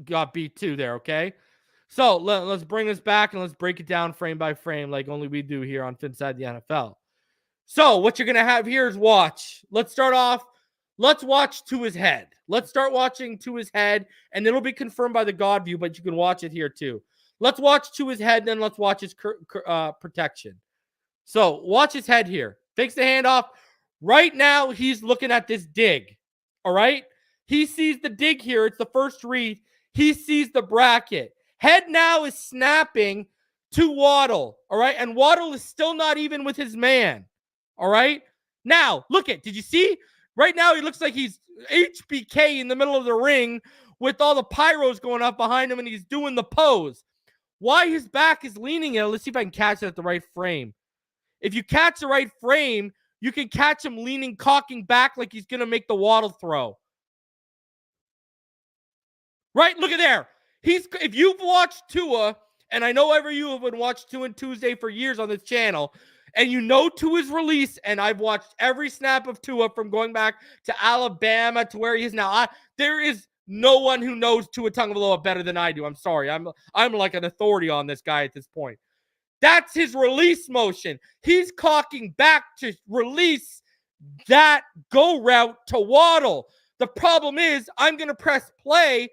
got beat too there, okay? So let's bring this back, and let's break it down frame by frame like only we do here on Finside the NFL. So what you're going to have here is watch. Let's start off. Let's watch to his head. Let's start watching to his head, and it'll be confirmed by the God view, but you can watch it here too. Let's watch to his head, then let's watch his protection. So watch his head here. Takes the handoff. Right now, he's looking at this dig. All right? He sees the dig here. It's the first read. He sees the bracket. Head now is snapping to Waddle. All right? And Waddle is still not even with his man. All right? Now, look at, did you see? Right now, he looks like he's HBK in the middle of the ring with all the pyros going up behind him, and he's doing the pose. Why his back is leaning in, let's see if I can catch it at the right frame. If you catch the right frame, you can catch him leaning, cocking back like he's going to make the Waddle throw. Right? Look at there. If you've watched Tua, and I know every you have been watched Tua and Tuesday for years on this channel, and you know Tua's release, and I've watched every snap of Tua from going back to Alabama to where he is now. There is no one who knows Tua Tagovailoa better than I do. I'm sorry. I'm like an authority on this guy at this point. That's his release motion. He's cocking back to release that go route to Waddle. The problem is I'm going to press play.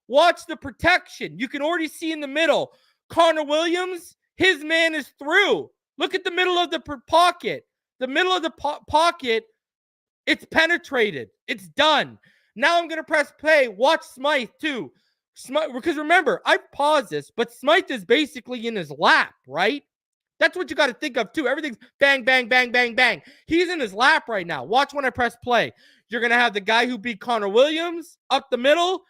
Watch the protection. You can already see in the middle. Connor Williams, his man is through. Look at the middle of the pocket. The middle of the pocket, it's penetrated. It's done. Now I'm going to press play. Watch Smythe too. Because remember, I paused this, but Smythe is basically in his lap, right? That's what you got to think of too. Everything's bang, bang, bang, bang, bang. He's in his lap right now. Watch when I press play. You're going to have the guy who beat Connor Williams up the middle,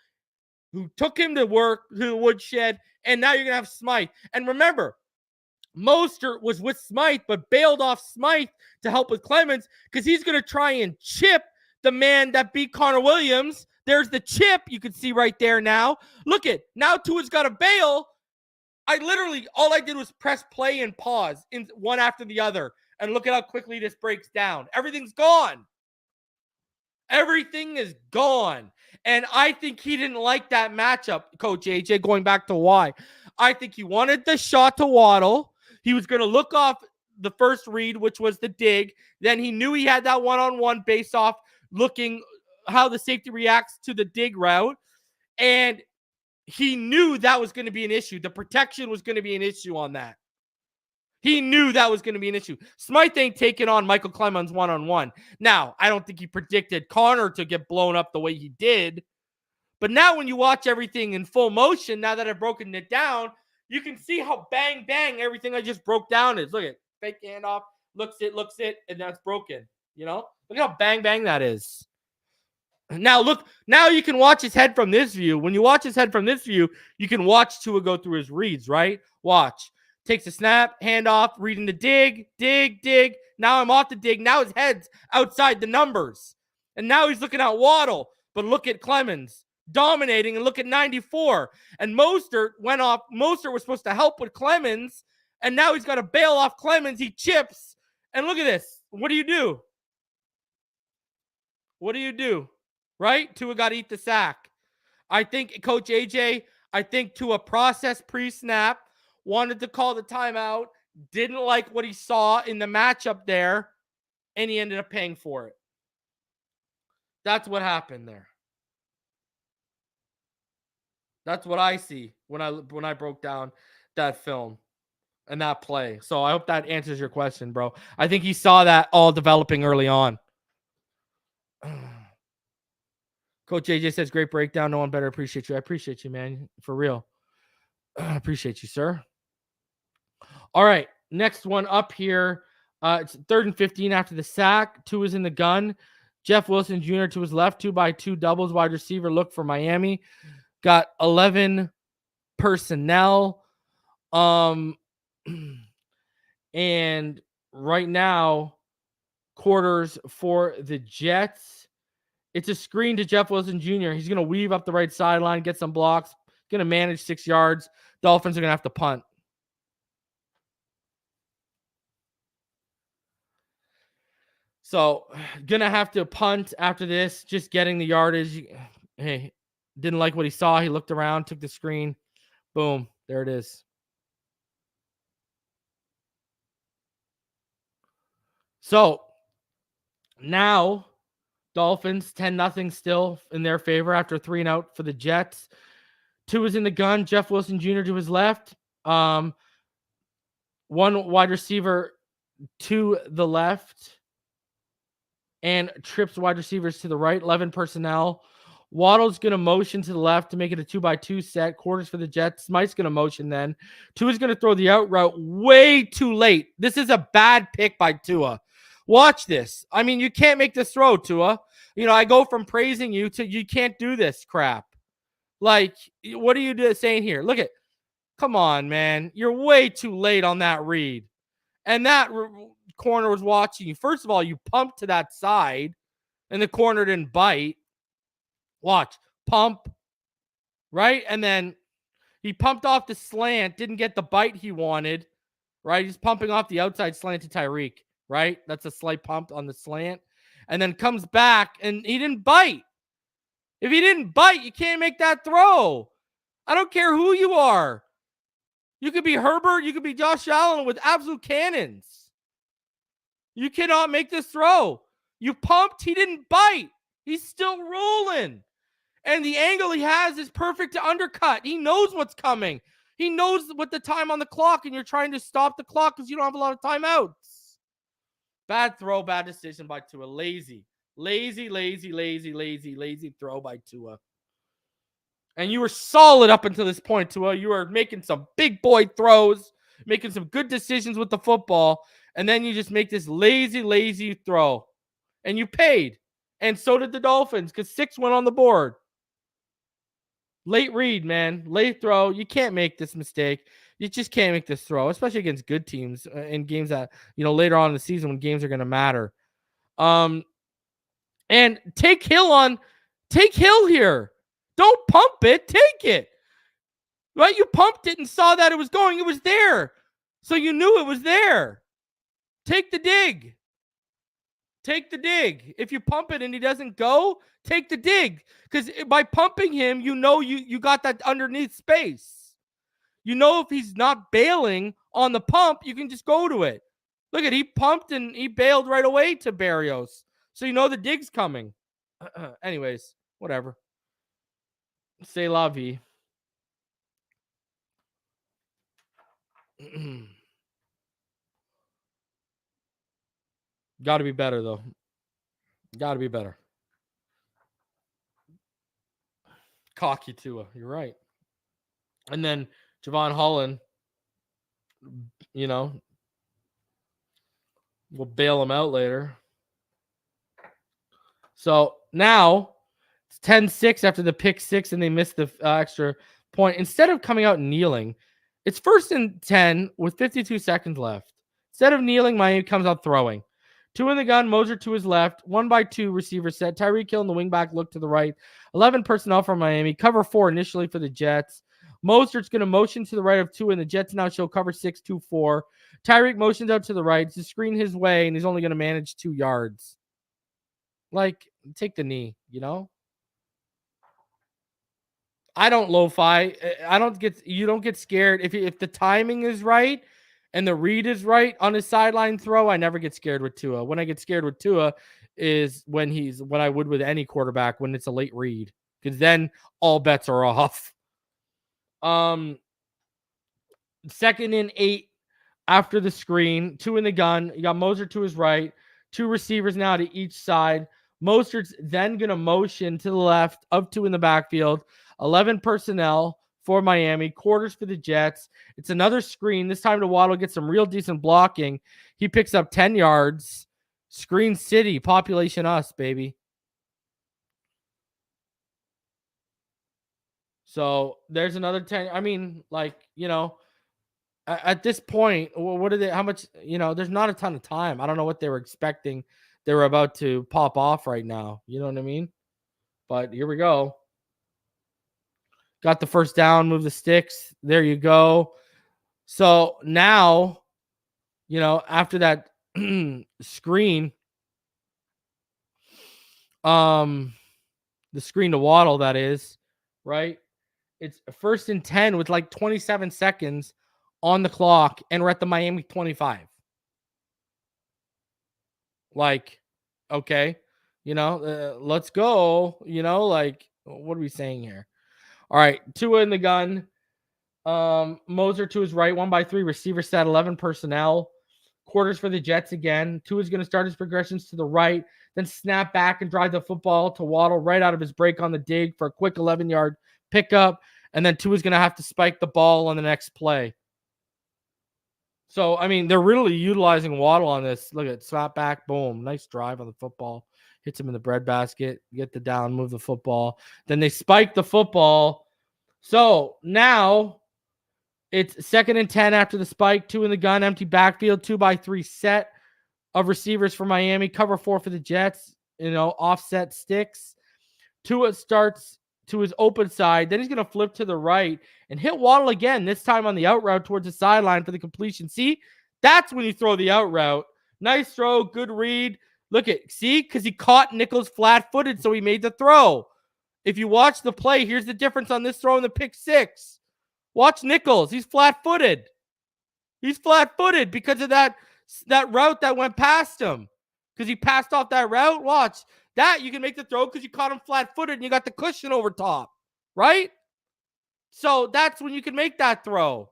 who took him to the woodshed, and now you're going to have Smythe. And remember, Mostert was with Smythe, but bailed off Smythe to help with Clemens because he's going to try and chip the man that beat Connor Williams. There's the chip you can see right there now. Look at, now Tua's got a bail. All I did was press play and pause in one after the other. And look at how quickly this breaks down. Everything's gone. Everything is gone. And I think he didn't like that matchup, Coach AJ, going back to why. I think he wanted the shot to Waddle. He was going to look off the first read, which was the dig. Then he knew he had that one-on-one based off looking how the safety reacts to the dig route. And he knew that was going to be an issue. The protection was going to be an issue on that. He knew that was going to be an issue. Smythe ain't taking on Michael Clemens one-on-one. Now, I don't think he predicted Connor to get blown up the way he did. But now when you watch everything in full motion, now that I've broken it down, you can see how bang, bang everything I just broke down is. Look at fake handoff, looks it, and that's broken. You know? Look how bang, bang that is. Now, look, now you can watch his head from this view. When you watch his head from this view, you can watch Tua go through his reads, right? Watch. Takes a snap, handoff, reading the dig. Now I'm off the dig. Now his head's outside the numbers. And now he's looking at Waddle. But look at Clemens dominating, and look at 94. And Mostert went off. Mostert was supposed to help with Clemens, And now he's got to bail off Clemens. He chips. And look at this. What do you do? What do you do? Right? Tua got to eat the sack. I think Coach AJ, Tua processed pre-snap, wanted to call the timeout, didn't like what he saw in the matchup there, and he ended up paying for it. That's what happened there. That's what I see when I broke down that film and that play. So I hope that answers your question, bro. I think he saw that all developing early on. Coach AJ says, great breakdown. No one better appreciate you. I appreciate you, man. For real. I appreciate you, sir. All right. Next one up here. It's 3rd and 15 after the sack. Tua is in the gun. Jeff Wilson Jr. to his left. 2x2 doubles. Wide receiver look for Miami. Got 11 personnel. And right now, quarters for the Jets. It's a screen to Jeff Wilson Jr. He's going to weave up the right sideline, get some blocks, going to manage 6 yards. Dolphins are going to have to punt. So, going to have to punt after this, just getting the yardage. Hey, didn't like what he saw. He looked around, took the screen. Boom. There it is. So, now Dolphins 10-0 still in their favor after 3-and-out for the Jets. Tua is in the gun. Jeff Wilson Jr. to his left. One wide receiver to the left. And trips wide receivers to the right. 11 personnel. Waddle's going to motion to the left to make it a 2x2 set. Quarters for the Jets. Smite's going to motion then. Tua's going to throw the out route way too late. This is a bad pick by Tua. Watch this. I mean, you can't make this throw, Tua. I go from praising you to you can't do this crap. Like, what are you saying here? Look at, come on, man. You're way too late on that read. And that corner was watching you. First of all, you pumped to that side, and the corner didn't bite. Watch. Pump. Right? And then he pumped off the slant, didn't get the bite he wanted. Right? He's pumping off the outside slant to Tyreek. Right? That's a slight pump on the slant. And then comes back, and he didn't bite. If he didn't bite, you can't make that throw. I don't care who you are. You could be Herbert. You could be Josh Allen with absolute cannons. You cannot make this throw. You pumped. He didn't bite. He's still rolling. And the angle he has is perfect to undercut. He knows what's coming. He knows what the time on the clock, and you're trying to stop the clock because you don't have a lot of timeouts. Bad throw, bad decision by Tua. Lazy throw by Tua. And you were solid up until this point, Tua. You were making some big boy throws, making some good decisions with the football, and then you just make this lazy throw. And you paid. And so did the Dolphins because 6 went on the board. Late read, man. Late throw. You can't make this mistake. You just can't make this throw, especially against good teams in games that, later on in the season when games are going to matter. And take Hill here. Don't pump it. Take it. Right? You pumped it and saw that it was going. It was there. So you knew it was there. Take the dig. Take the dig. If you pump it and he doesn't go, take the dig. Because by pumping him, you got that underneath space. If he's not bailing on the pump, you can just go to it. Look at, he pumped and he bailed right away to Barrios. So the dig's coming. Anyways, whatever. C'est la vie. Got to be better, though. Got to be better. Cocky Tua. You're right. And then Javon Holland, we'll bail him out later. So now it's 10-6 after the pick 6 and they missed the extra point. Instead of coming out and kneeling, it's 1st and 10 with 52 seconds left. Instead of kneeling, Miami comes out throwing. 2 in the gun, Moser to his left, 1x2 receiver set. Tyreek Hill and the wingback look to the right. 11 personnel from Miami. Cover 4 initially for the Jets. Mostert's going to motion to the right of Tua, and the Jets now show cover 6-2-4. Tyreek motions out to the right to screen his way, and he's only going to manage 2 yards. Like, take the knee, you know? I don't lo-fi. You don't get scared. If the timing is right and the read is right on his sideline throw, I never get scared with Tua. When I get scared with Tua is when I would with any quarterback when it's a late read, because then all bets are off. 2nd and 8 after the screen, 2 in the gun. You got Mostert to his right, 2 receivers now to each side. Mostert's then going to motion to the left of 2 in the backfield. 11 personnel for Miami, quarters for the Jets. It's another screen. This time to Waddle, get some real decent blocking. He picks up 10 yards. Screen City, population us, baby. So there's another 10. I mean, like, you know, at this point, what are they? How much? You know, there's not a ton of time. I don't know what they were expecting. They were about to pop off right now. You know what I mean? But here we go. Got the first down, move the sticks. There you go. So now, you know, after that screen, the screen to Waddle, that is, right? It's 1st and 10 with like 27 seconds on the clock, and we're at the Miami 25. Like, okay, you know, let's go. You know, like, what are we saying here? All right, Tua in the gun. Moser to his right, 1x3, receiver set, 11 personnel. Quarters for the Jets again. Tua's going to start his progressions to the right, then snap back and drive the football to Waddle right out of his break on the dig for a quick 11-yard pickup. And then Tua's going to have to spike the ball on the next play. So, I mean, they're really utilizing Waddle on this. Look at slap back, boom. Nice drive on the football. Hits him in the breadbasket. Get the down, move the football. Then they spike the football. So now it's 2nd and 10 after the spike. 2 in the gun, empty backfield, 2x3 set of receivers for Miami. Cover 4 for the Jets. You know, offset sticks. Tua starts to his open side. Then he's going to flip to the right and hit Waddle again, this time on the out route towards the sideline for the completion. See, that's when you throw the out route. Nice throw, good read. Look at, see, because he caught Nichols flat-footed, so he made the throw. If you watch the play, here's the difference on this throw and the pick 6. Watch Nichols. He's flat-footed. He's flat-footed because of that route that went past him. Because he passed off that route. Watch. That you can make the throw because you caught him flat-footed and you got the cushion over top. Right? So that's when you can make that throw.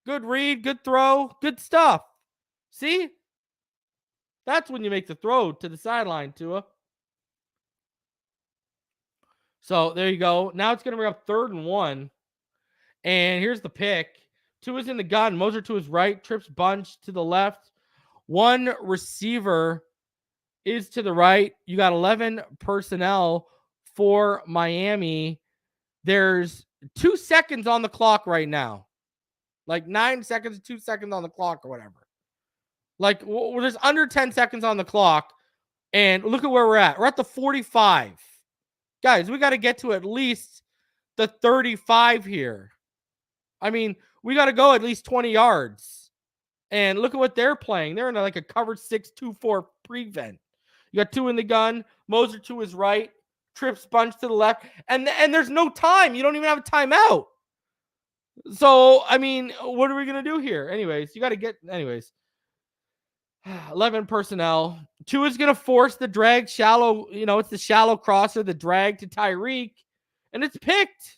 Good read, good throw, good stuff. See? That's when you make the throw to the sideline, Tua. So there you go. Now it's going to bring up 3rd and 1. And here's the pick. Tua's in the gun. Moser to his right. Trips bunch to the left. 1 receiver is to the right. You got 11 personnel for Miami. There's 2 seconds on the clock right now. Like 9 seconds, 2 seconds on the clock or whatever. Like, there's under 10 seconds on the clock. And look at where we're at. We're at the 45. Guys, we got to get to at least the 35 here. I mean, we got to go at least 20 yards. And look at what they're playing. They're in like a cover 6-2-4 prevent. You got 2 in the gun. Moser to his right. Trips bunch to the left. And there's no time. You don't even have a timeout. So, I mean, what are we going to do here? Anyways, you got to get... Anyways. 11 personnel. 2 is going to force the drag shallow. You know, it's the shallow crosser, the drag to Tyreek. And it's picked.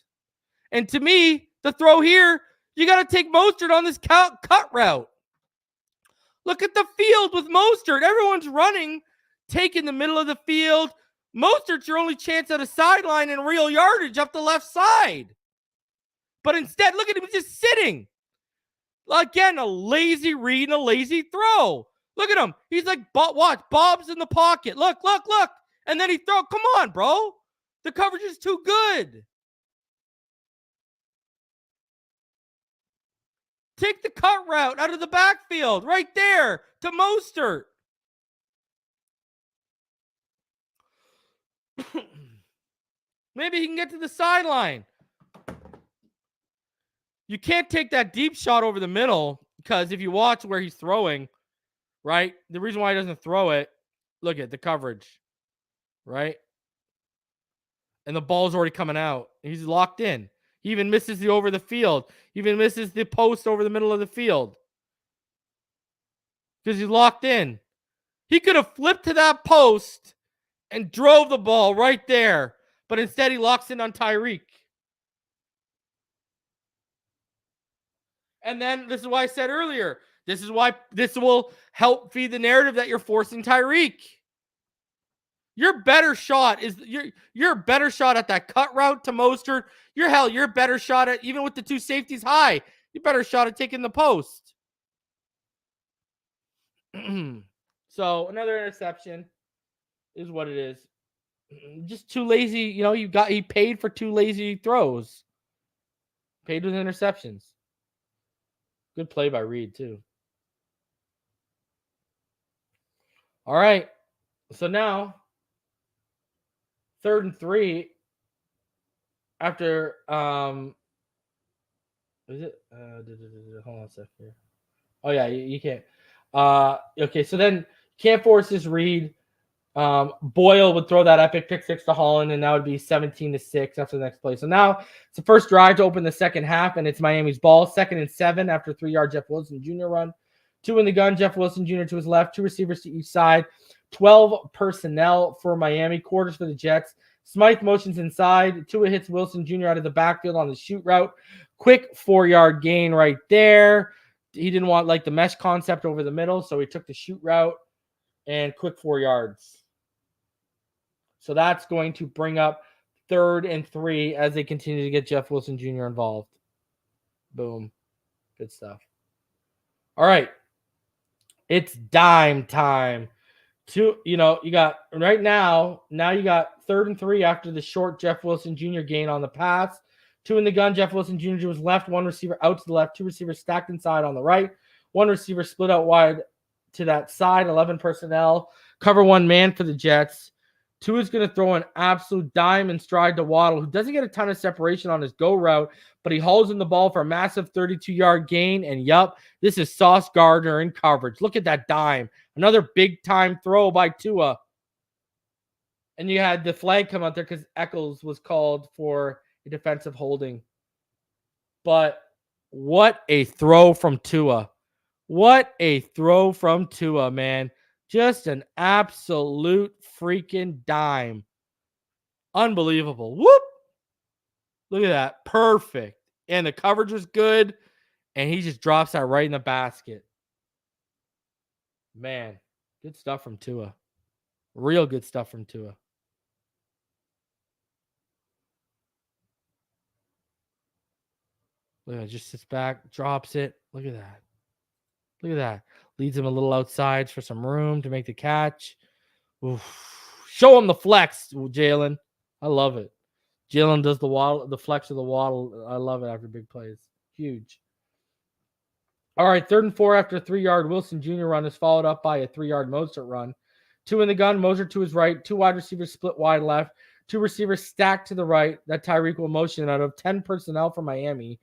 And to me, the throw here, you got to take Mostert on this cut route. Look at the field with Mostert. Everyone's running, taking the middle of the field. Mostert's your only chance at a sideline and real yardage up the left side. But instead, look at him just sitting. Again, a lazy read and a lazy throw. Look at him. He's like, watch, Bob's in the pocket. Look. And then he throw. Come on, bro. The coverage is too good. Take the cut route out of the backfield right there to Mostert. Maybe he can get to the sideline. You can't take that deep shot over the middle because if you watch where he's throwing, right? The reason why he doesn't throw it, look at the coverage, right? And the ball's already coming out. He's locked in. He even misses the over the field. He even misses the post over the middle of the field because he's locked in. He could have flipped to that post and drove the ball right there, but instead he locks in on Tyreek. And then this is why I said earlier, this is why this will help feed the narrative that you're forcing Tyreek. Your better shot is your better shot at that cut route to Mostert. Your better shot at, even with the two safeties high, your better shot at taking the post. So another interception is what it is. Just too lazy. He paid for two lazy throws. Paid with interceptions. Good play by Reed too. All right. So now 3rd and 3 after is it hold on a sec here. Oh yeah, you can't. Okay, so then can't force this Reed. Boyle would throw that epic pick six to Holland, and that would be 17-6 after the next play. So now it's the first drive to open the second half, and it's Miami's ball. 2nd and 7 after 3-yard Jeff Wilson Jr. run. 2 in the gun, Jeff Wilson Jr. to his left, 2 receivers to each side. 12 personnel for Miami, quarters for the Jets. Smythe motions inside. Tua hits Wilson Jr. out of the backfield on the shoot route. Quick 4-yard gain right there. He didn't want the mesh concept over the middle, so he took the shoot route and quick 4 yards. So that's going to bring up 3rd and 3 as they continue to get Jeff Wilson Jr. involved. Boom. Good stuff. All right. It's dime time. You got right now you got 3rd and 3 after the short Jeff Wilson Jr. gain on the pass. 2 in the gun, Jeff Wilson Jr. to his left, 1 receiver out to the left, 2 receivers stacked inside on the right, 1 receiver split out wide to that side, 11 personnel, cover 1 man for the Jets. Tua is going to throw an absolute diamond stride to Waddle, who doesn't get a ton of separation on his go route, but he hauls in the ball for a massive 32-yard gain. And this is Sauce Gardner in coverage. Look at that dime. Another big-time throw by Tua. And you had the flag come out there because Eccles was called for a defensive holding. But what a throw from Tua. What a throw from Tua, man. Just an absolute freaking dime. Unbelievable. Whoop. Look at that. Perfect. And the coverage was good. And he just drops that right in the basket. Man, good stuff from Tua. Real good stuff from Tua. Look at that. Just sits back, drops it. Look at that. Look at that. Leads him a little outside for some room to make the catch. Oof. Show him the flex, Jalen. I love it. Jalen does the flex of the waddle. I love it after big plays. Huge. All right, 3rd and 4 after a 3-yard Wilson Jr. run is followed up by a 3-yard Mostert run. 2 in the gun, Mostert to his right, 2 wide receivers split wide left, 2 receivers stacked to the right that Tyreek will motion out of, 10 personnel for Miami.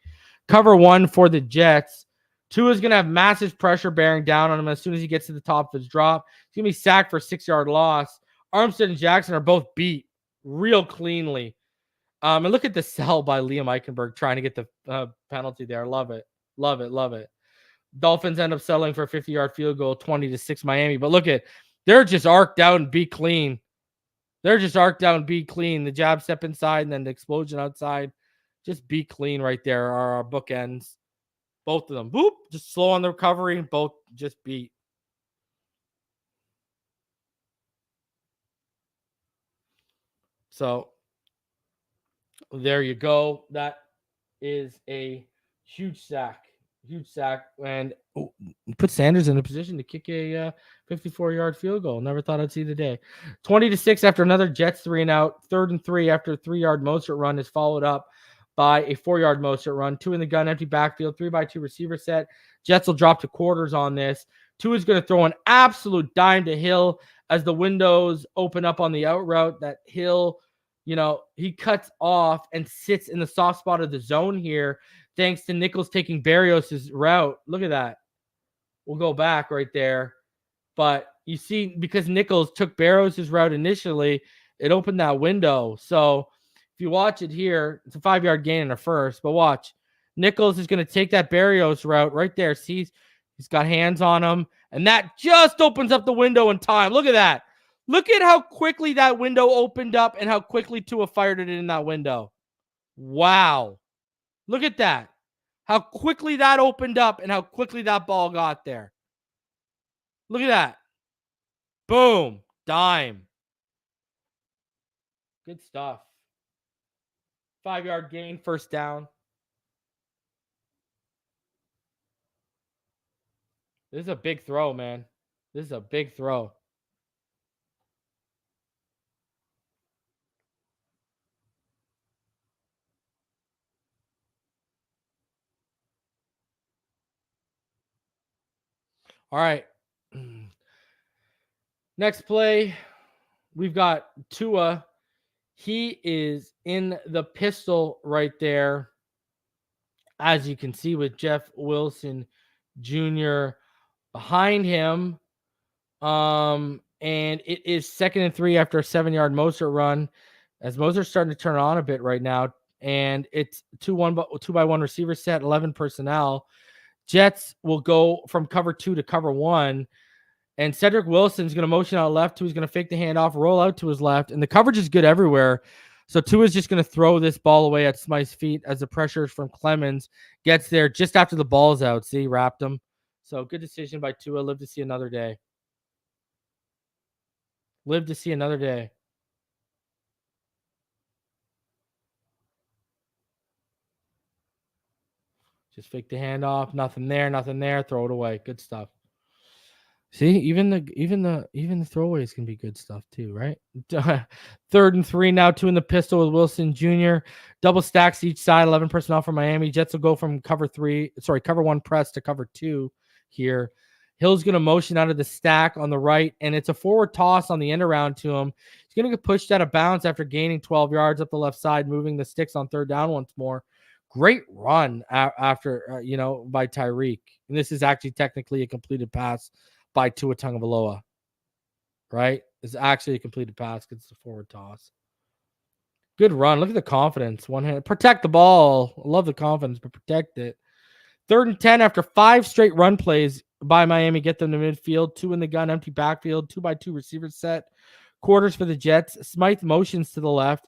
Cover 1 for the Jets. Tua is going to have massive pressure bearing down on him as soon as he gets to the top of his drop. He's going to be sacked for a 6-yard loss. Armstead and Jackson are both beat real cleanly. And look at the sell by Liam Eichenberg trying to get the penalty there. Love it. Love it. Love it. Dolphins end up settling for a 50-yard field goal, 20-6 Miami. But look at, they're just arced out and be clean. They're just arced out and be clean. The jab step inside and then the explosion outside. Just be clean right there are our bookends. Both of them. Boop. Just slow on the recovery and both just beat. So there you go. That is a huge sack. Huge sack. And put Sanders in a position to kick a 54-yard field goal. Never thought I'd see the day. 20-6 after another Jets 3-and-out. 3rd and 3 after a 3-yard Mostert run is followed up by a 4-yard Mostert run. 2 in the gun, empty backfield, 3x2 receiver set. Jets will drop to quarters on this. 2 is going to throw an absolute dime to Hill as the windows open up on the out route. That Hill, he cuts off and sits in the soft spot of the zone here. thanks to Nichols taking Berrios' route. Look at that. We'll go back right there. But you see, because Nichols took Berrios' route initially, it opened that window. So if you watch it here, it's a 5-yard gain in a first. But watch. Nichols is going to take that Berrios route right there. See, he's got hands on him. And that just opens up the window in time. Look at that. Look at how quickly that window opened up and how quickly Tua fired it in that window. Wow. Look at that. How quickly that opened up and how quickly that ball got there. Look at that. Boom. Dime. Good stuff. 5-yard gain, first down. This is a big throw, man. This is a big throw. All right. Next play, we've got Tua. He is in the pistol right there, as you can see, with Jeff Wilson Jr. behind him. And it is 2nd and 3 after a 7-yard Mostert run, as Mostert's starting to turn on a bit right now. And it's 2-by-1 receiver set, 11 personnel. Jets will go from cover 2 to cover 1. And Cedric Wilson's going to motion out left. Tua's going to fake the handoff, roll out to his left. And the coverage is good everywhere. So Tua's just going to throw this ball away at Smythe's feet as the pressure from Clemens gets there just after the ball's out. See, wrapped him. So good decision by Tua. Live to see another day. Live to see another day. Just fake the handoff. Nothing there. Nothing there. Throw it away. Good stuff. See, even the throwaways can be good stuff too, right? 3rd and 3 now, 2 in the pistol with Wilson Jr. Double stacks each side, 11 personnel for Miami. Jets will go from cover 1 press to cover 2 here. Hill's going to motion out of the stack on the right, and it's a forward toss on the end around to him. He's going to get pushed out of bounds after gaining 12 yards up the left side, moving the sticks on 3rd down once more. Great run after, by Tyreek. And this is actually technically a completed pass by Tua Tagovailoa, right? It's actually a completed pass because it's a forward toss. Good run. Look at the confidence. One hand. Protect the ball. I love the confidence, but protect it. 3rd and 10 after 5 straight run plays by Miami. Get them to midfield. 2 in the gun, empty backfield. 2-by-2 receiver set. Quarters for the Jets. Smythe motions to the left.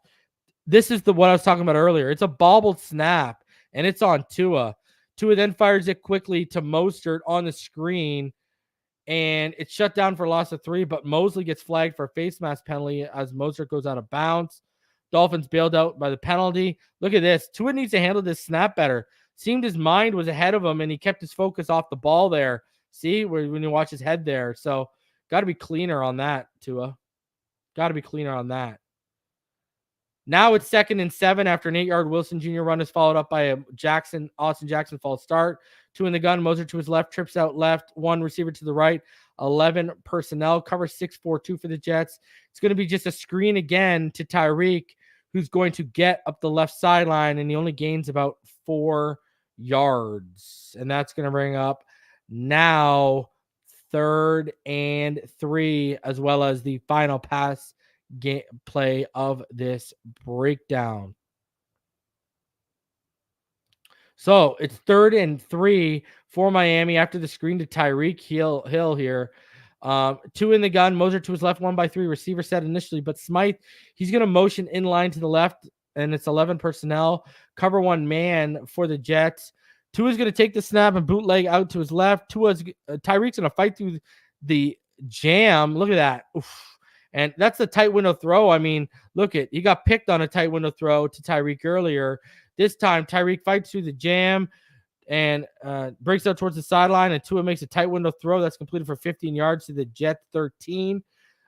This is what I was talking about earlier. It's a bobbled snap, and it's on Tua. Tua then fires it quickly to Mostert on the screen. And it's shut down for a loss of 3, but Mosley gets flagged for a face mask penalty as Mostert goes out of bounds. Dolphins bailed out by the penalty. Look at this. Tua needs to handle this snap better. Seemed his mind was ahead of him, and he kept his focus off the ball there. See, when you watch his head there. So, got to be cleaner on that, Tua. Got to be cleaner on that. Now it's 2nd and 7 after an 8-yard Wilson Jr. run is followed up by a Austin Jackson false start. 2 in the gun. Moser to his left, trips out left. 1 receiver to the right. 11 personnel. Cover 6-4-2 for the Jets. It's going to be just a screen again to Tyreek, who's going to get up the left sideline, and he only gains about 4 yards. And that's going to bring up now 3rd and 3, as well as the final pass play of this breakdown. So it's 3rd and 3 for Miami after the screen to Tyreek Hill here. 2 in the gun. Moser to his left, 1-by-3 receiver set initially, but Smythe, he's going to motion in line to the left, and it's 11 personnel. Cover 1 man for the Jets. Tua's going to take the snap and bootleg out to his left. Tyreek's going to fight through the jam. Look at that. Oof. And that's a tight window throw. I mean, look he got picked on a tight window throw to Tyreek earlier. This time, Tyreek fights through the jam and breaks out towards the sideline, and Tua makes a tight window throw that's completed for 15 yards to the Jet 13.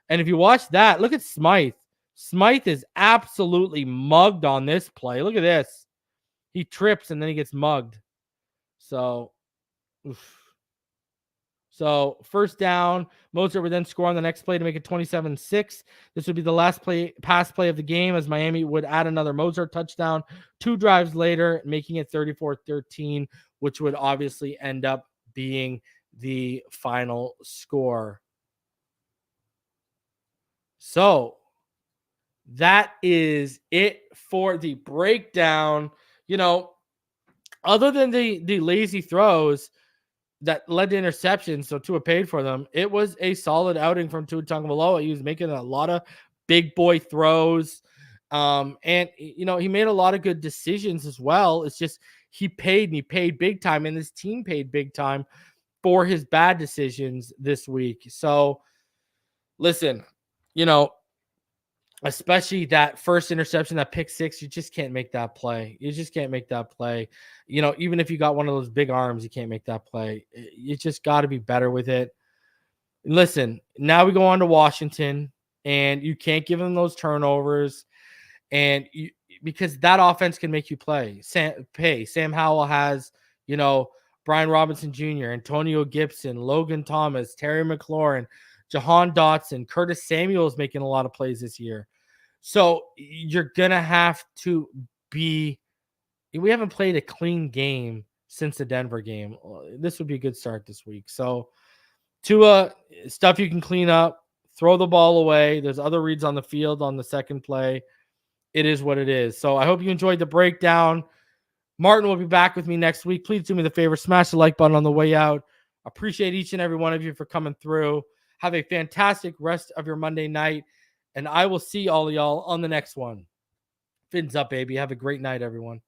And if you watch that, look at Smythe. Smythe is absolutely mugged on this play. Look at this. He trips, and then he gets mugged. So, oof. So first down, Mozart would then score on the next play to make it 27-6. This would be the last pass play of the game, as Miami would add another Mozart touchdown 2 drives later, making it 34-13, which would obviously end up being the final score. So that is it for the breakdown. Other than the lazy throws that led to interceptions, so Tua paid for them, it was a solid outing from Tua Tagovailoa. He was making a lot of big boy throws. And he made a lot of good decisions as well. It's just he paid big time, and this team paid big time for his bad decisions this week. So listen, especially that first interception, that pick six, you just can't make that play. You just can't make that play. Even if you got one of those big arms, you can't make that play. You just got to be better with it. Listen, now we go on to Washington, and you can't give them those turnovers, because that offense can make you play. Sam Howell has, Brian Robinson Jr., Antonio Gibson, Logan Thomas, Terry McLaurin, Jahan Dotson, Curtis Samuel's making a lot of plays this year. So you're going to have to we haven't played a clean game since the Denver game. This would be a good start this week. So Tua, stuff you can clean up, throw the ball away. There's other reads on the field on the second play. It is what it is. So I hope you enjoyed the breakdown. Martin will be back with me next week. Please do me the favor, smash the like button on the way out. Appreciate each and every one of you for coming through. Have a fantastic rest of your Monday night, and I will see all of y'all on the next one. Fins up, baby. Have a great night, everyone.